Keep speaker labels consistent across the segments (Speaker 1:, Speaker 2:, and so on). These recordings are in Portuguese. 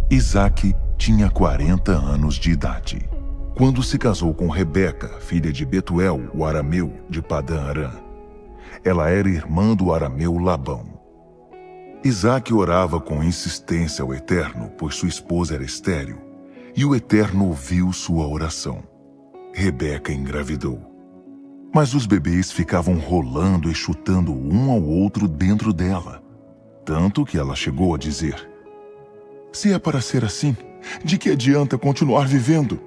Speaker 1: Isaque tinha 40 anos de idade quando se casou com Rebeca, filha de Betuel, o arameu de Padã-Arã. Ela era irmã do arameu Labão. Isaque orava com insistência ao Eterno, pois sua esposa era estéril, e o Eterno ouviu sua oração. Rebeca engravidou. Mas os bebês ficavam rolando e chutando um ao outro dentro dela, tanto que ela chegou a dizer: "Se é para ser assim, de que adianta continuar vivendo?"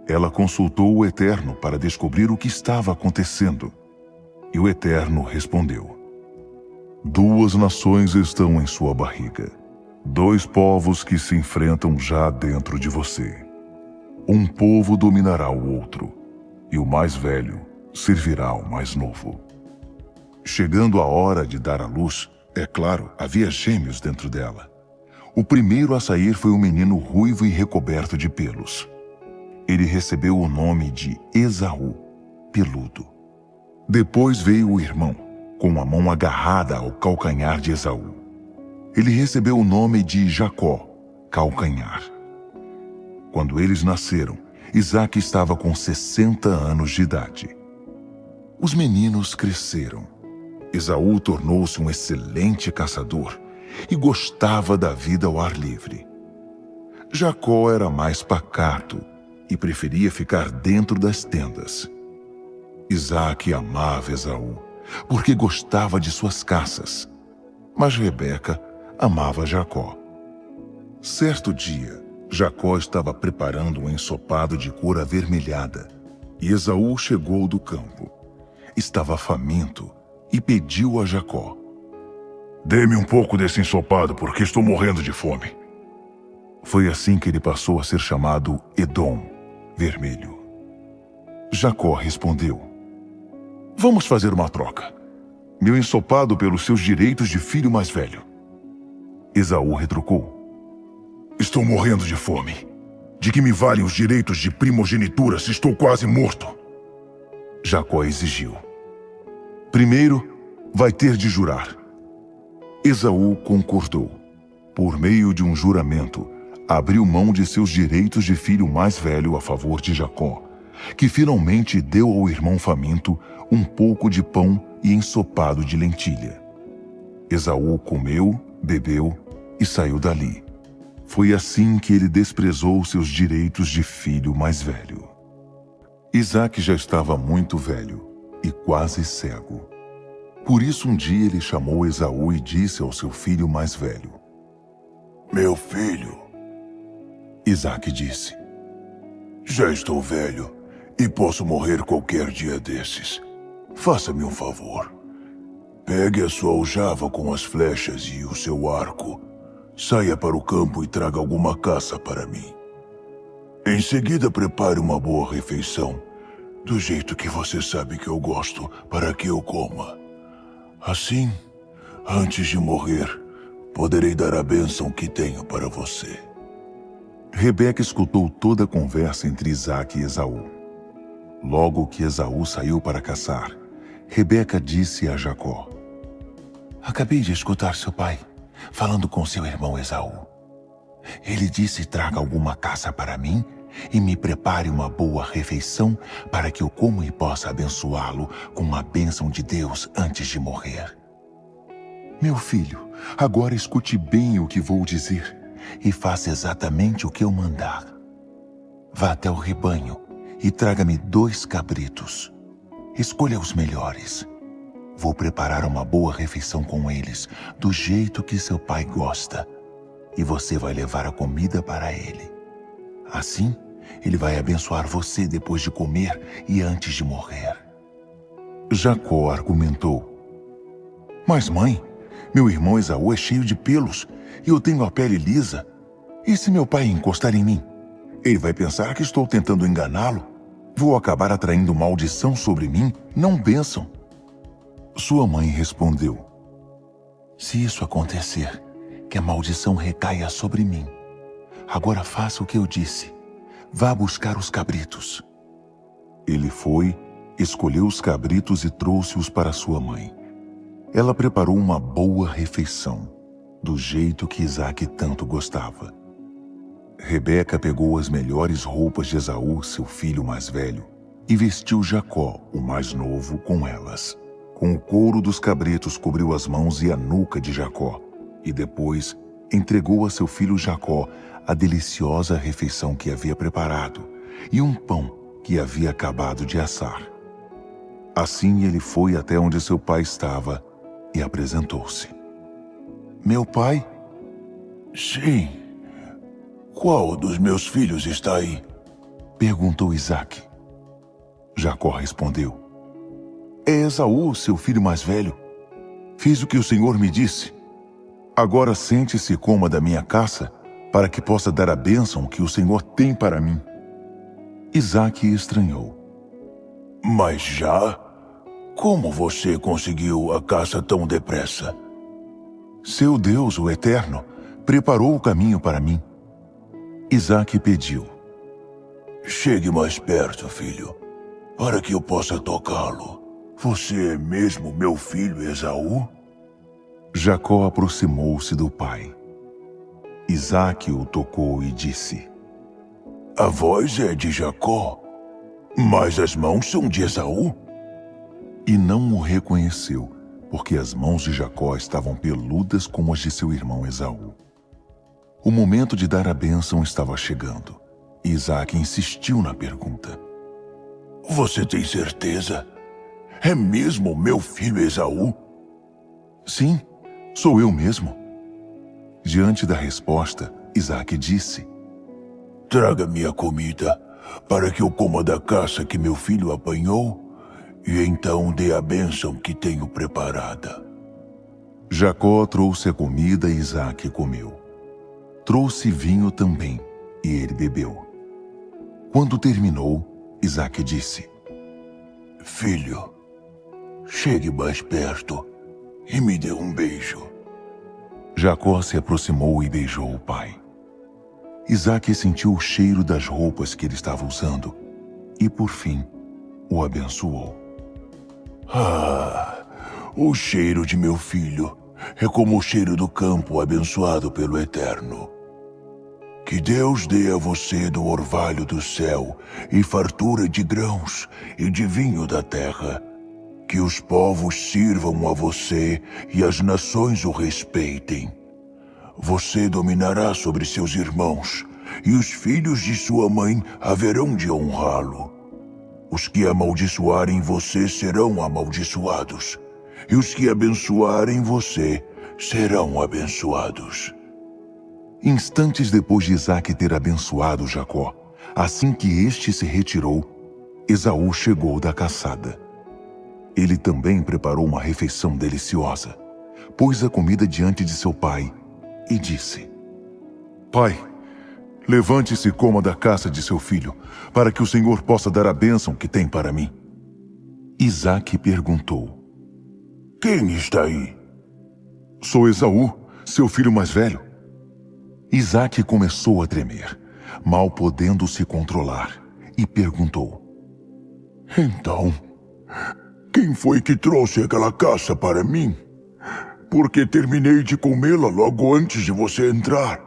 Speaker 1: Ela consultou o Eterno para descobrir o que estava acontecendo. E o Eterno respondeu: "Duas nações estão em sua barriga, dois povos que se enfrentam já dentro de você. Um povo dominará o outro, e o mais velho servirá ao mais novo." Chegando a hora de dar à luz, é claro, havia gêmeos dentro dela. O primeiro a sair foi um menino ruivo e recoberto de pelos. Ele recebeu o nome de Esaú, peludo. Depois veio o irmão, com a mão agarrada ao calcanhar de Esaú. Ele recebeu o nome de Jacó, calcanhar. Quando eles nasceram, Isaque estava com 60 anos de idade. Os meninos cresceram. Esaú tornou-se um excelente caçador e gostava da vida ao ar livre. Jacó era mais pacato e preferia ficar dentro das tendas. Isaque amava Esaú, porque gostava de suas caças, mas Rebeca amava Jacó. Certo dia, Jacó estava preparando um ensopado de cor avermelhada, e Esaú chegou do campo. Estava faminto e pediu a Jacó: "Dê-me um pouco desse ensopado, porque estou morrendo de fome." Foi assim que ele passou a ser chamado Edom, vermelho. Jacó respondeu: "Vamos fazer uma troca. Meu ensopado pelos seus direitos de filho mais velho." Esaú retrucou: "Estou morrendo de fome. De que me valem os direitos de primogenitura se estou quase morto?" Jacó exigiu: "Primeiro, vai ter de jurar." Esaú concordou. Por meio de um juramento, abriu mão de seus direitos de filho mais velho a favor de Jacó, que finalmente deu ao irmão faminto um pouco de pão e ensopado de lentilha. Esaú comeu, bebeu e saiu dali. Foi assim que ele desprezou seus direitos de filho mais velho. Isaque já estava muito velho e quase cego. Por isso um dia ele chamou Esaú e disse ao seu filho mais velho: "Meu filho." Isaque disse: "Já estou velho e posso morrer qualquer dia desses. Faça-me um favor. Pegue a sua aljava com as flechas e o seu arco. Saia para o campo e traga alguma caça para mim. Em seguida, prepare uma boa refeição, do jeito que você sabe que eu gosto, para que eu coma. Assim, antes de morrer, poderei dar a bênção que tenho para você." Rebeca escutou toda a conversa entre Isaque e Esaú. Logo que Esaú saiu para caçar, Rebeca disse a Jacó: "Acabei de escutar seu pai falando com seu irmão Esaú. Ele disse: traga alguma caça para mim e me prepare uma boa refeição para que eu coma e possa abençoá-lo com a bênção de Deus antes de morrer. Meu filho, agora escute bem o que vou dizer e faça exatamente o que eu mandar. Vá até o rebanho e traga-me 2 cabritos. Escolha os melhores. Vou preparar uma boa refeição com eles, do jeito que seu pai gosta, e você vai levar a comida para ele. Assim, ele vai abençoar você depois de comer e antes de morrer." Jacó argumentou: "Mas mãe, meu irmão Esaú é cheio de pelos e eu tenho a pele lisa. E se meu pai encostar em mim? Ele vai pensar que estou tentando enganá-lo. Vou acabar atraindo maldição sobre mim, não bênção." Sua mãe respondeu: "Se isso acontecer, que a maldição recaia sobre mim. Agora faça o que eu disse. Vá buscar os cabritos." Ele foi, escolheu os cabritos e trouxe-os para sua mãe. Ela preparou uma boa refeição, do jeito que Isaque tanto gostava. Rebeca pegou as melhores roupas de Esaú, seu filho mais velho, e vestiu Jacó, o mais novo, com elas. Com o couro dos cabritos cobriu as mãos e a nuca de Jacó, e depois entregou a seu filho Jacó a deliciosa refeição que havia preparado e um pão que havia acabado de assar. Assim ele foi até onde seu pai estava e apresentou-se. Meu pai?
Speaker 2: Sim. Qual dos meus filhos está aí?
Speaker 1: Perguntou Isaque. Jacó respondeu. É Esaú, seu filho mais velho. Fiz o que o Senhor me disse. Agora sente-se e coma da minha caça, para que possa dar a bênção que o Senhor tem para mim. Isaque estranhou.
Speaker 2: Mas já? Como você conseguiu a caça tão depressa?
Speaker 1: Seu Deus, o Eterno, preparou o caminho para mim. Isaque pediu.
Speaker 2: Chegue mais perto, filho, para que eu possa tocá-lo. Você é mesmo meu filho Esaú?
Speaker 1: Jacó aproximou-se do pai. Isaque o tocou e disse.
Speaker 2: A voz é de Jacó, mas as mãos são de Esaú?
Speaker 1: E não o reconheceu, porque as mãos de Jacó estavam peludas como as de seu irmão Esaú. O momento de dar a bênção estava chegando. E Isaque insistiu na pergunta.
Speaker 2: Você tem certeza? É mesmo meu filho Esaú?
Speaker 1: Sim, sou eu mesmo. Diante da resposta, Isaque disse.
Speaker 2: Traga-me a comida, para que eu coma da caça que meu filho apanhou, e então dê a bênção que tenho preparada.
Speaker 1: Jacó trouxe a comida e Isaque comeu. Trouxe vinho também, e ele bebeu. Quando terminou, Isaque disse.
Speaker 2: Filho, chegue mais perto e me dê um beijo.
Speaker 1: Jacó se aproximou e beijou o pai. Isaque sentiu o cheiro das roupas que ele estava usando e, por fim, o abençoou.
Speaker 2: Ah, o cheiro de meu filho é como o cheiro do campo abençoado pelo Eterno. Que Deus dê a você do orvalho do céu e fartura de grãos e de vinho da terra. Que os povos sirvam a você e as nações o respeitem. Você dominará sobre seus irmãos, e os filhos de sua mãe haverão de honrá-lo. Os que amaldiçoarem você serão amaldiçoados, e os que abençoarem você serão abençoados.
Speaker 1: Instantes depois de Isaque ter abençoado Jacó, assim que este se retirou, Esaú chegou da caçada. Ele também preparou uma refeição deliciosa, pôs a comida diante de seu pai e disse: Pai, levante-se e coma da caça de seu filho, para que o Senhor possa dar a bênção que tem para mim. Isaque perguntou:
Speaker 2: Quem está aí?
Speaker 1: Sou Esaú, seu filho mais velho. Isaque começou a tremer, mal podendo se controlar, e perguntou:
Speaker 2: Então, quem foi que trouxe aquela caça para mim? Porque terminei de comê-la logo antes de você entrar.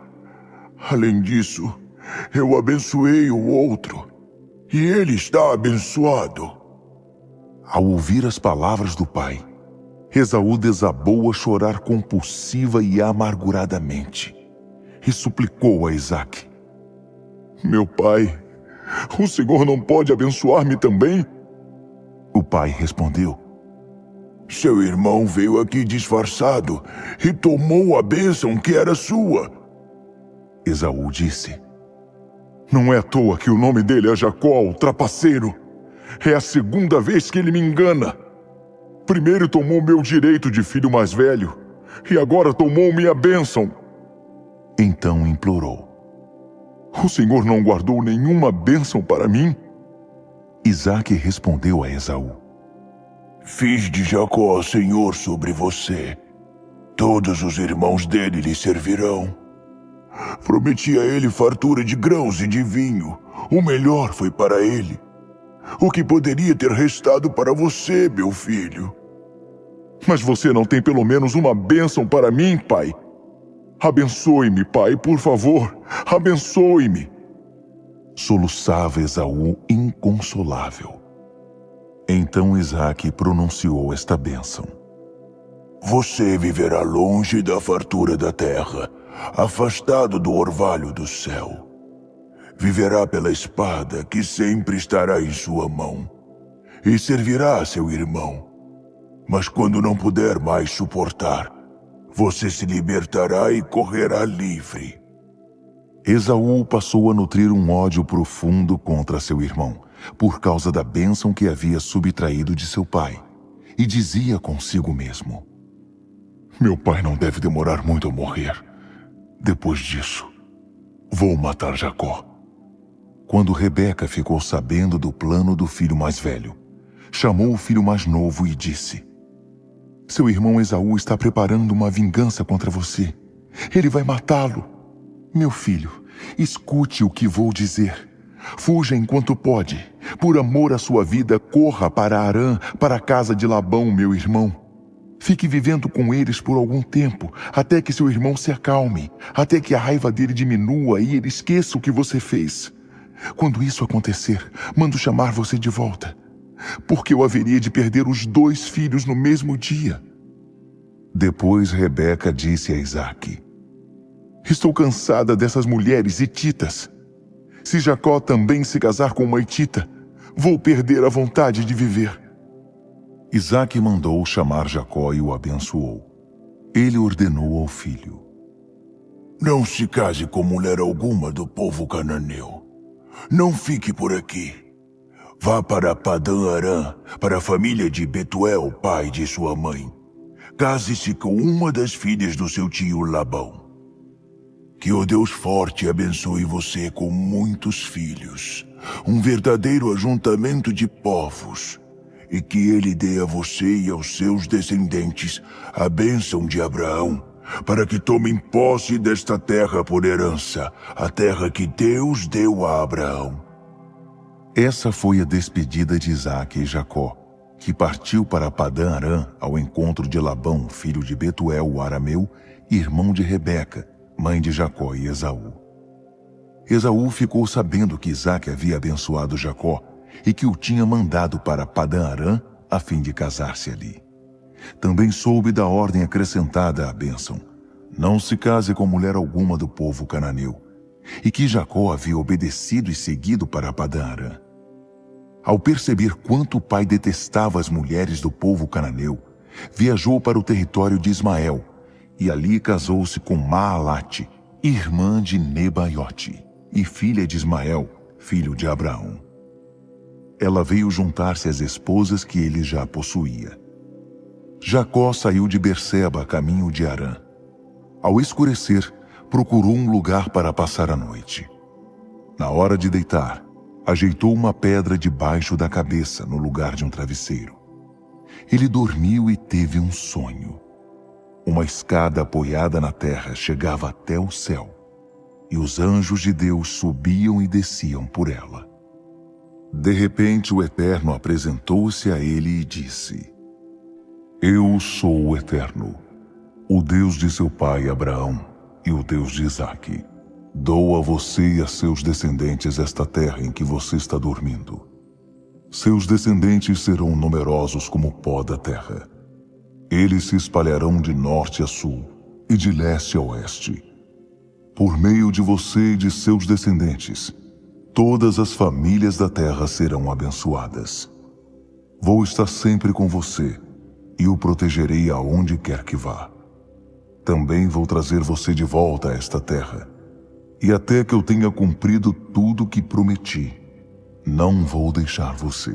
Speaker 2: Além disso, eu abençoei o outro, e ele está abençoado.
Speaker 1: Ao ouvir as palavras do pai, Esaú desabou a chorar compulsiva e amarguradamente, e suplicou a Isaque: Meu pai, o Senhor não pode abençoar-me também? O pai respondeu:
Speaker 2: Seu irmão veio aqui disfarçado e tomou a bênção que era sua.
Speaker 1: Esaú disse: Não é à toa que o nome dele é Jacó, o trapaceiro. É a segunda vez que ele me engana. Primeiro tomou meu direito de filho mais velho, e agora tomou minha bênção. Então implorou: O Senhor não guardou nenhuma bênção para mim? Isaque respondeu a Esaú:
Speaker 2: Fiz de Jacó senhor sobre você. Todos os irmãos dele lhe servirão. Prometi a ele fartura de grãos e de vinho. O melhor foi para ele. O que poderia ter restado para você, meu filho?
Speaker 1: Mas você não tem pelo menos uma bênção para mim, pai? Abençoe-me, pai, por favor, abençoe-me. Soluçava Esaú inconsolável. Então Isaque pronunciou esta bênção:
Speaker 2: Você viverá longe da fartura da terra, afastado do orvalho do céu. Viverá pela espada que sempre estará em sua mão, e servirá a seu irmão. Mas quando não puder mais suportar, você se libertará e correrá livre.
Speaker 1: Esaú passou a nutrir um ódio profundo contra seu irmão, por causa da bênção que havia subtraído de seu pai, e dizia consigo mesmo: Meu pai não deve demorar muito a morrer. Depois disso, vou matar Jacó. Quando Rebeca ficou sabendo do plano do filho mais velho, chamou o filho mais novo e disse: Seu irmão Esaú está preparando uma vingança contra você. Ele vai matá-lo. Meu filho, escute o que vou dizer. Fuja enquanto pode. Por amor à sua vida, corra para Harã, para a casa de Labão, meu irmão. Fique vivendo com eles por algum tempo, até que seu irmão se acalme, até que a raiva dele diminua e ele esqueça o que você fez. Quando isso acontecer, mando chamar você de volta, porque eu haveria de perder os 2 filhos no mesmo dia. Depois Rebeca disse a Isaque: Estou cansada dessas mulheres hititas. Se Jacó também se casar com uma hitita, vou perder a vontade de viver. Isaque mandou chamar Jacó e o abençoou. Ele ordenou ao filho:
Speaker 2: Não se case com mulher alguma do povo cananeu. Não fique por aqui. Vá para Padã-Arã, para a família de Betuel, pai de sua mãe. Case-se com uma das filhas do seu tio Labão. Que o Deus forte abençoe você com muitos filhos, um verdadeiro ajuntamento de povos, e que ele dê a você e aos seus descendentes a bênção de Abraão, para que tomem posse desta terra por herança, a terra que Deus deu a Abraão.
Speaker 1: Essa foi a despedida de Isaque e Jacó, que partiu para Padã-Arã ao encontro de Labão, filho de Betuel, o arameu, irmão de Rebeca, mãe de Jacó e Esaú. Esaú ficou sabendo que Isaque havia abençoado Jacó e que o tinha mandado para Padã-Arã a fim de casar-se ali. Também soube da ordem acrescentada à bênção: não se case com mulher alguma do povo cananeu, e que Jacó havia obedecido e seguido para Padã-Arã. Ao perceber quanto o pai detestava as mulheres do povo cananeu, viajou para o território de Ismael, e ali casou-se com Maalate, irmã de Nebaiote, e filha de Ismael, filho de Abraão. Ela veio juntar-se às esposas que ele já possuía. Jacó saiu de Berseba a caminho de Harã. Ao escurecer, procurou um lugar para passar a noite. Na hora de deitar, ajeitou uma pedra debaixo da cabeça, no lugar de um travesseiro. Ele dormiu e teve um sonho. Uma escada apoiada na terra chegava até o céu, e os anjos de Deus subiam e desciam por ela. De repente o Eterno apresentou-se a ele e disse: Eu sou o Eterno, o Deus de seu pai Abraão e o Deus de Isaque. Dou a você e a seus descendentes esta terra em que você está dormindo. Seus descendentes serão numerosos como o pó da terra. Eles se espalharão de norte a sul e de leste a oeste. Por meio de você e de seus descendentes, todas as famílias da terra serão abençoadas. Vou estar sempre com você e o protegerei aonde quer que vá. Também vou trazer você de volta a esta terra, e até que eu tenha cumprido tudo o que prometi, não vou deixar você.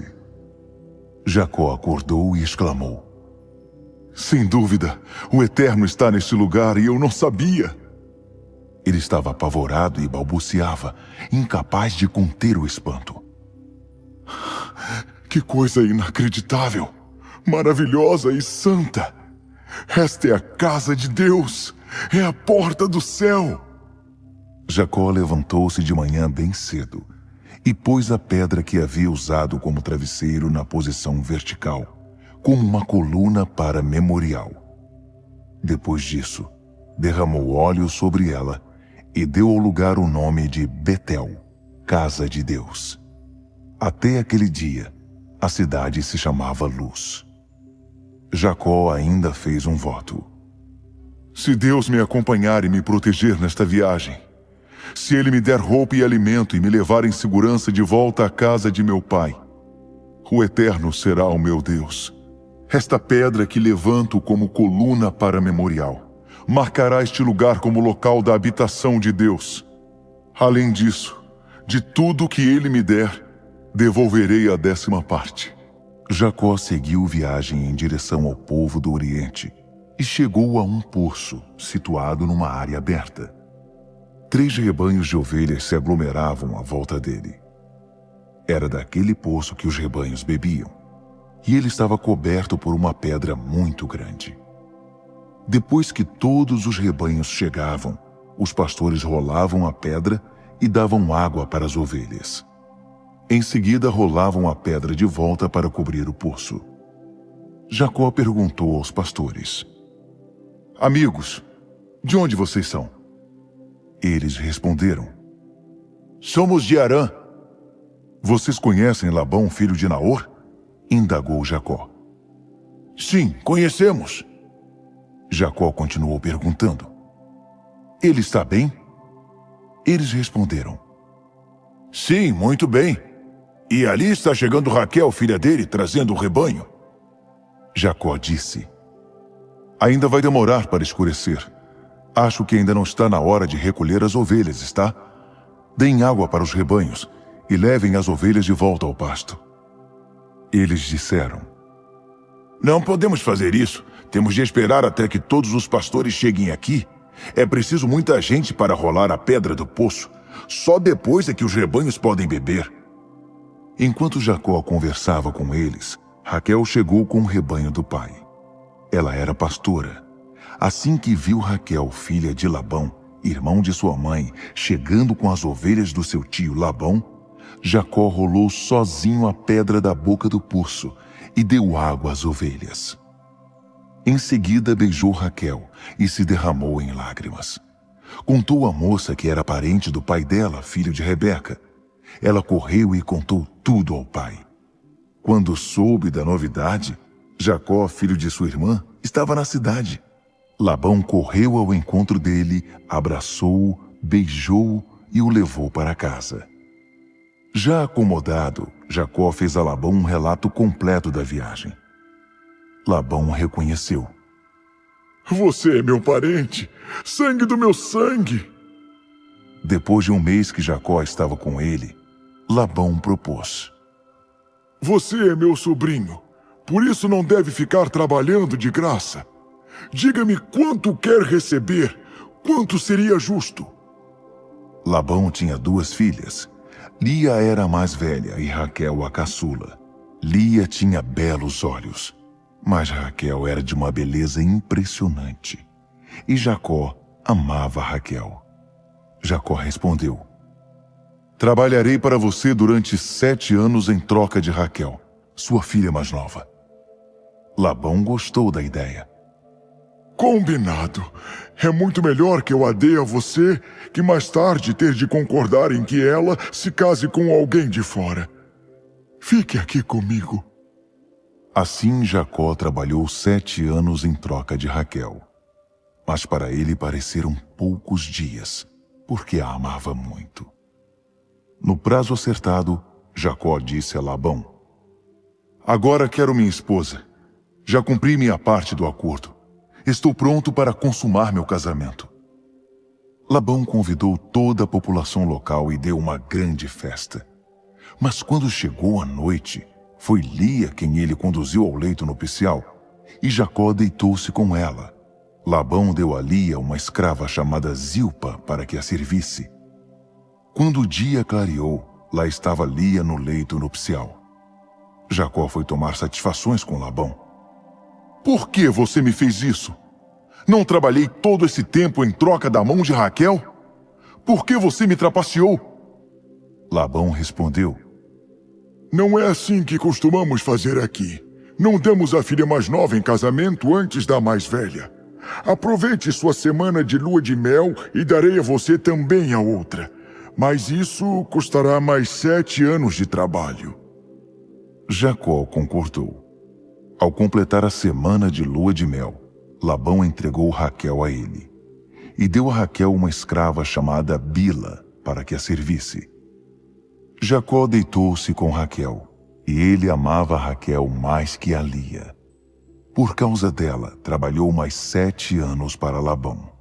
Speaker 1: Jacó acordou e exclamou: Sem dúvida, o Eterno está neste lugar e eu não sabia. Ele estava apavorado e balbuciava, incapaz de conter o espanto. Que coisa inacreditável, maravilhosa e santa! Esta é a casa de Deus, é a porta do céu. Jacó levantou-se de manhã bem cedo e pôs a pedra que havia usado como travesseiro na posição vertical, como uma coluna para memorial. Depois disso, derramou óleo sobre ela e deu ao lugar o nome de Betel, Casa de Deus. Até aquele dia, a cidade se chamava Luz. Jacó ainda fez um voto. Se Deus me acompanhar e me proteger nesta viagem, se Ele me der roupa e alimento e me levar em segurança de volta à casa de meu pai, o Eterno será o meu Deus. Esta pedra que levanto como coluna para memorial marcará este lugar como local da habitação de Deus. Além disso, de tudo que Ele me der, devolverei a 10ª parte. Jacó seguiu viagem em direção ao povo do Oriente e chegou a um poço situado numa área aberta. 3 rebanhos de ovelhas se aglomeravam à volta dele. Era daquele poço que os rebanhos bebiam, e ele estava coberto por uma pedra muito grande. Depois que todos os rebanhos chegavam, os pastores rolavam a pedra e davam água para as ovelhas. Em seguida, rolavam a pedra de volta para cobrir o poço. Jacó perguntou aos pastores: Amigos, de onde vocês são? Eles responderam: Somos de Harã. Vocês conhecem Labão, filho de Naor? Indagou Jacó. Sim, conhecemos. Jacó continuou perguntando: Ele está bem? Eles responderam: Sim, muito bem. E ali está chegando Raquel, filha dele, trazendo o rebanho. Jacó disse: Ainda vai demorar para escurecer. Acho que ainda não está na hora de recolher as ovelhas, está? Deem água para os rebanhos e levem as ovelhas de volta ao pasto. Eles disseram: Não podemos fazer isso. Temos de esperar até que todos os pastores cheguem aqui. É preciso muita gente para rolar a pedra do poço. Só depois é que os rebanhos podem beber. Enquanto Jacó conversava com eles, Raquel chegou com o rebanho do pai. Ela era pastora. Assim que viu Raquel, filha de Labão, irmão de sua mãe, chegando com as ovelhas do seu tio Labão, Jacó rolou sozinho a pedra da boca do poço e deu água às ovelhas. Em seguida beijou Raquel e se derramou em lágrimas. Contou à moça que era parente do pai dela, filho de Rebeca. Ela correu e contou tudo ao pai. Quando soube da novidade, Jacó, filho de sua irmã, estava na cidade. Labão correu ao encontro dele, abraçou-o, beijou-o e o levou para casa. Já acomodado, Jacó fez a Labão um relato completo da viagem. Labão o reconheceu. Você é meu parente, sangue do meu sangue. Depois de um mês que Jacó estava com ele, Labão propôs: Você é meu sobrinho, por isso não deve ficar trabalhando de graça. Diga-me quanto quer receber, quanto seria justo. Labão tinha 2 filhas. Lia era a mais velha e Raquel a caçula. Lia tinha belos olhos, mas Raquel era de uma beleza impressionante. E Jacó amava Raquel. Jacó respondeu: Trabalharei para você durante 7 anos em troca de Raquel, sua filha mais nova. Labão gostou da ideia. Combinado. É muito melhor que eu a dê a você que mais tarde ter de concordar em que ela se case com alguém de fora. Fique aqui comigo. Assim Jacó trabalhou 7 anos em troca de Raquel. Mas para ele pareceram poucos dias, porque a amava muito. No prazo acertado, Jacó disse a Labão: Agora quero minha esposa. Já cumpri minha parte do acordo. Estou pronto para consumar meu casamento. Labão convidou toda a população local e deu uma grande festa. Mas quando chegou a noite, foi Lia quem ele conduziu ao leito nupcial, e Jacó deitou-se com ela. Labão deu a Lia uma escrava chamada Zilpa para que a servisse. Quando o dia clareou, lá estava Lia no leito nupcial. Jacó foi tomar satisfações com Labão. Por que você me fez isso? Não trabalhei todo esse tempo em troca da mão de Raquel? Por que você me trapaceou? Labão respondeu: Não é assim que costumamos fazer aqui. Não damos a filha mais nova em casamento antes da mais velha.
Speaker 3: Aproveite sua semana de lua de mel e darei a você também a outra. Mas isso custará mais 7 anos de trabalho.
Speaker 1: Jacó concordou. Ao completar a semana de lua de mel, Labão entregou Raquel a ele e deu a Raquel uma escrava chamada Bila para que a servisse. Jacó deitou-se com Raquel e ele amava Raquel mais que a Lia. Por causa dela, trabalhou mais 7 anos para Labão.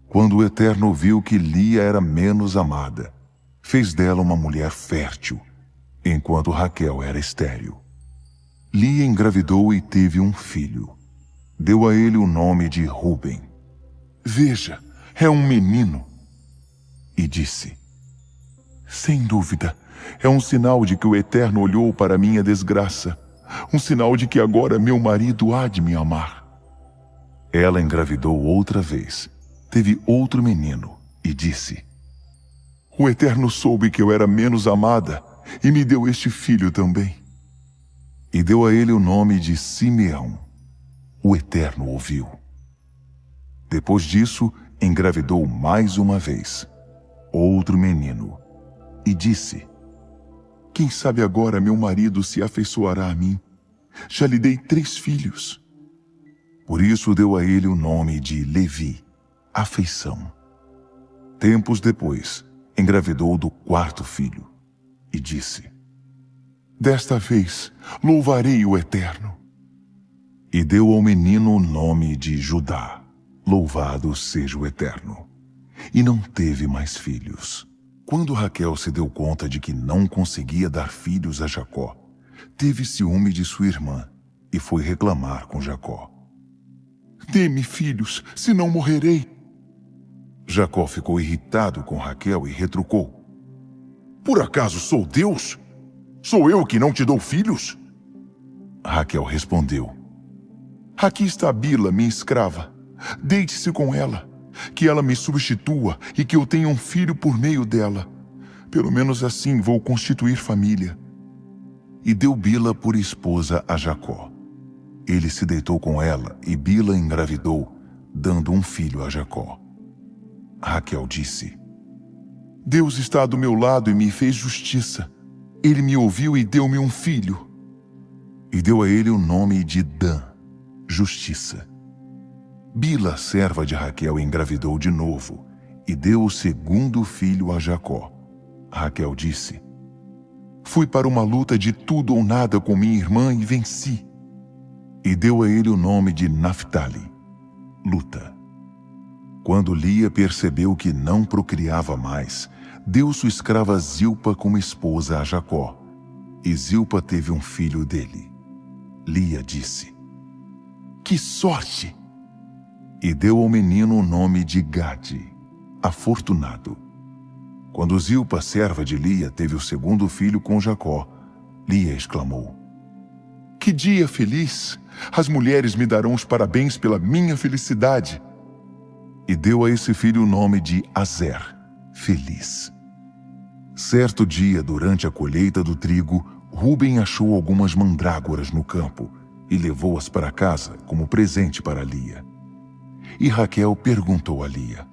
Speaker 1: Quando o Eterno viu que Lia era menos amada, fez dela uma mulher fértil, enquanto Raquel era estéril. Lia engravidou e teve um filho. Deu a ele o nome de Ruben. Veja, é um menino. E disse: sem dúvida, é um sinal de que o Eterno olhou para minha desgraça, um sinal de que agora meu marido há de me amar. Ela engravidou outra vez, teve outro menino e disse: o Eterno soube que eu era menos amada e me deu este filho também. E deu a ele o nome de Simeão. O Eterno ouviu. Depois disso, engravidou mais uma vez, outro menino, e disse: quem sabe agora meu marido se afeiçoará a mim? Já lhe dei 3 filhos. Por isso deu a ele o nome de Levi, afeição. Tempos depois, engravidou do 4º filho, e disse: desta vez louvarei o Eterno. E deu ao menino o nome de Judá, louvado seja o Eterno. E não teve mais filhos. Quando Raquel se deu conta de que não conseguia dar filhos a Jacó, teve ciúme de sua irmã e foi reclamar com Jacó. Dê-me filhos, senão morrerei. Jacó ficou irritado com Raquel e retrucou: por acaso sou Deus? Sou eu que não te dou filhos? Raquel respondeu: aqui está Bila, minha escrava. Deite-se com ela, que ela me substitua e que eu tenha um filho por meio dela. Pelo menos assim vou constituir família. E deu Bila por esposa a Jacó. Ele se deitou com ela e Bila engravidou, dando um filho a Jacó. Raquel disse: Deus está do meu lado e me fez justiça. Ele me ouviu e deu-me um filho. E deu a ele o nome de Dan, justiça. Bila, serva de Raquel, engravidou de novo e deu o 2º filho a Jacó. Raquel disse: fui para uma luta de tudo ou nada com minha irmã e venci. E deu a ele o nome de Naphtali, luta. Quando Lia percebeu que não procriava mais, deu sua escrava Zilpa como esposa a Jacó. E Zilpa teve um filho dele. Lia disse: que sorte! E deu ao menino o nome de Gade, afortunado. Quando Zilpa, serva de Lia, teve o 2º filho com Jacó, Lia exclamou: que dia feliz! As mulheres me darão os parabéns pela minha felicidade. E deu a esse filho o nome de Azer, feliz. Certo dia, durante a colheita do trigo, Ruben achou algumas mandrágoras no campo e levou-as para casa como presente para Lia. E Raquel perguntou a Lia: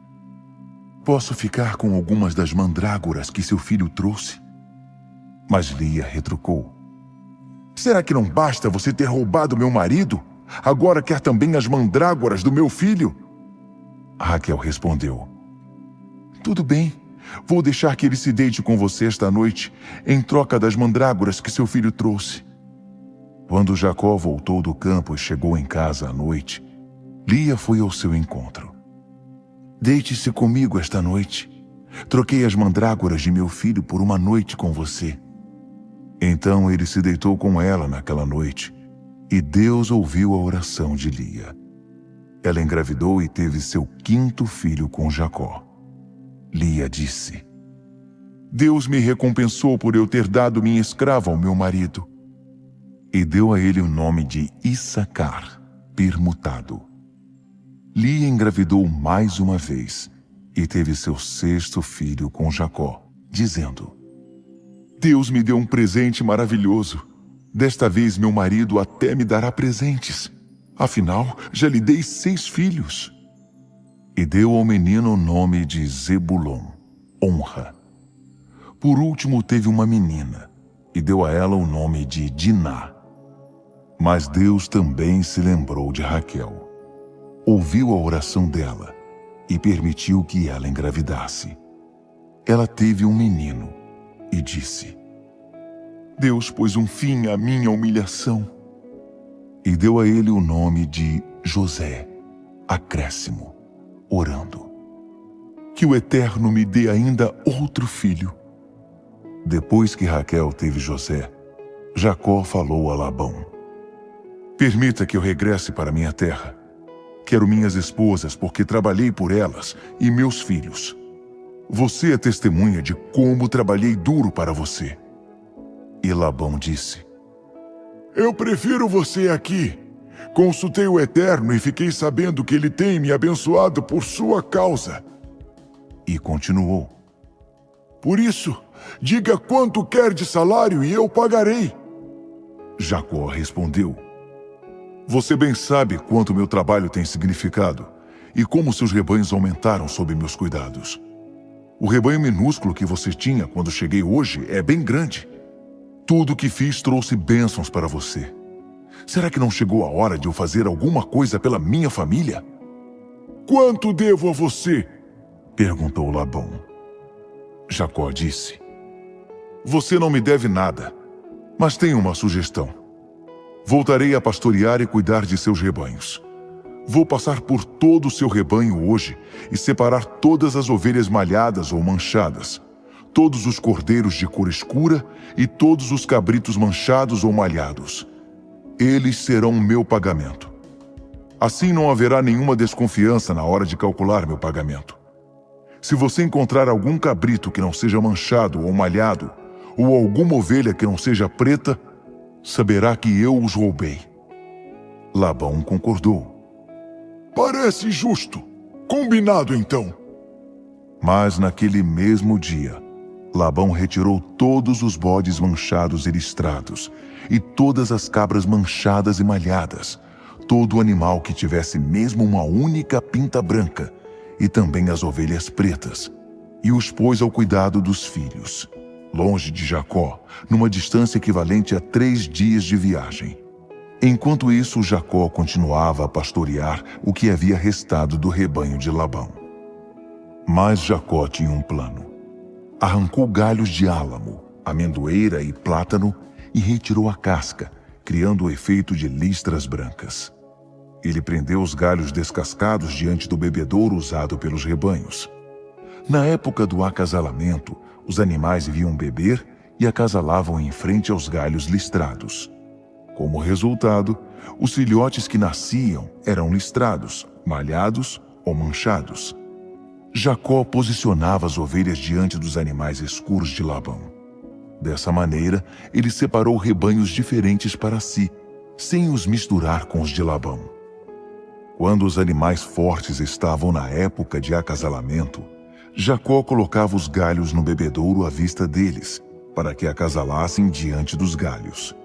Speaker 1: posso ficar com algumas das mandrágoras que seu filho trouxe? Mas Lia retrucou: será que não basta você ter roubado meu marido? Agora quer também as mandrágoras do meu filho? Raquel respondeu: tudo bem, vou deixar que ele se deite com você esta noite, em troca das mandrágoras que seu filho trouxe. Quando Jacó voltou do campo e chegou em casa à noite, Lia foi ao seu encontro. Deite-se comigo esta noite. Troquei as mandrágoras de meu filho por uma noite com você. Então ele se deitou com ela naquela noite, e Deus ouviu a oração de Lia. Ela engravidou e teve seu 5º filho com Jacó. Lia disse: Deus me recompensou por eu ter dado minha escrava ao meu marido. E deu a ele o nome de Issacar, permutado. Lia engravidou mais uma vez e teve seu 6º filho com Jacó, dizendo: Deus me deu um presente maravilhoso. Desta vez meu marido até me dará presentes.
Speaker 3: Afinal, já lhe dei 6 filhos.
Speaker 1: E deu ao menino o nome de Zebulon, honra. Por último teve uma menina, e deu a ela o nome de Diná. Mas Deus também se lembrou de Raquel. Ouviu a oração dela e permitiu que ela engravidasse. Ela teve um menino e disse:
Speaker 3: Deus pôs um fim à minha humilhação.
Speaker 1: E deu a ele o nome de José, acréscimo, orando:
Speaker 3: Que o Eterno me dê ainda outro filho.
Speaker 1: Depois que Raquel teve José, Jacó falou a Labão:
Speaker 3: Permita que eu regresse para minha terra. Quero minhas esposas, porque trabalhei por elas, e meus filhos. Você é testemunha de como trabalhei duro para você.
Speaker 1: E Labão disse:
Speaker 3: Eu prefiro você aqui. Consultei o Eterno e fiquei sabendo que ele tem me abençoado por sua causa.
Speaker 1: E continuou:
Speaker 3: Por isso, diga quanto quer de salário e eu pagarei.
Speaker 1: Jacó respondeu: Você bem sabe quanto meu trabalho tem significado e como seus rebanhos aumentaram sob meus cuidados. O rebanho minúsculo que você tinha quando cheguei hoje é bem grande. Tudo o que fiz trouxe bênçãos para você. Será que não chegou a hora de eu fazer alguma coisa pela minha família?
Speaker 3: Quanto devo a você?
Speaker 1: Perguntou Labão. Jacó disse:
Speaker 3: Você não me deve nada, mas tenho uma sugestão. Voltarei a pastorear e cuidar de seus rebanhos. Vou passar por todo o seu rebanho hoje e separar todas as ovelhas malhadas ou manchadas, todos os cordeiros de cor escura e todos os cabritos manchados ou malhados. Eles serão o meu pagamento. Assim não haverá nenhuma desconfiança na hora de calcular meu pagamento. Se você encontrar algum cabrito que não seja manchado ou malhado, ou alguma ovelha que não seja preta, saberá que eu os roubei.
Speaker 1: Labão concordou.
Speaker 3: Parece justo. Combinado então.
Speaker 1: Mas naquele mesmo dia, Labão retirou todos os bodes manchados e listrados, e todas as cabras manchadas e malhadas, todo animal que tivesse mesmo uma única pinta branca, e também as ovelhas pretas, e os pôs ao cuidado dos filhos, longe de Jacó, numa distância equivalente a 3 dias de viagem. Enquanto isso, Jacó continuava a pastorear o que havia restado do rebanho de Labão. Mas Jacó tinha um plano. Arrancou galhos de álamo, amendoeira e plátano e retirou a casca, criando o efeito de listras brancas. Ele prendeu os galhos descascados diante do bebedouro usado pelos rebanhos. Na época do acasalamento, os animais vinham beber e acasalavam em frente aos galhos listrados. Como resultado, os filhotes que nasciam eram listrados, malhados ou manchados. Jacó posicionava as ovelhas diante dos animais escuros de Labão. Dessa maneira, ele separou rebanhos diferentes para si, sem os misturar com os de Labão. Quando os animais fortes estavam na época de acasalamento, Jacó colocava os galhos no bebedouro à vista deles, para que acasalassem diante dos galhos.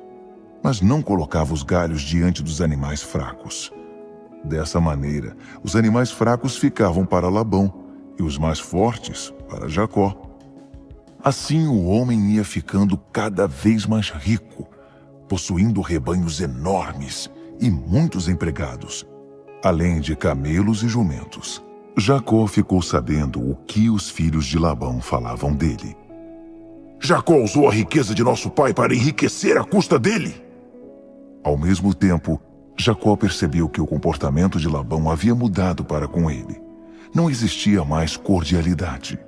Speaker 1: Mas não colocava os galhos diante dos animais fracos. Dessa maneira, os animais fracos ficavam para Labão, e os mais fortes para Jacó. Assim o homem ia ficando cada vez mais rico, possuindo rebanhos enormes e muitos empregados, além de camelos e jumentos. Jacó ficou sabendo o que os filhos de Labão falavam dele.
Speaker 3: Jacó usou a riqueza de nosso pai para enriquecer à custa dele.
Speaker 1: Ao mesmo tempo, Jacó percebeu que o comportamento de Labão havia mudado para com ele. Não existia mais cordialidade.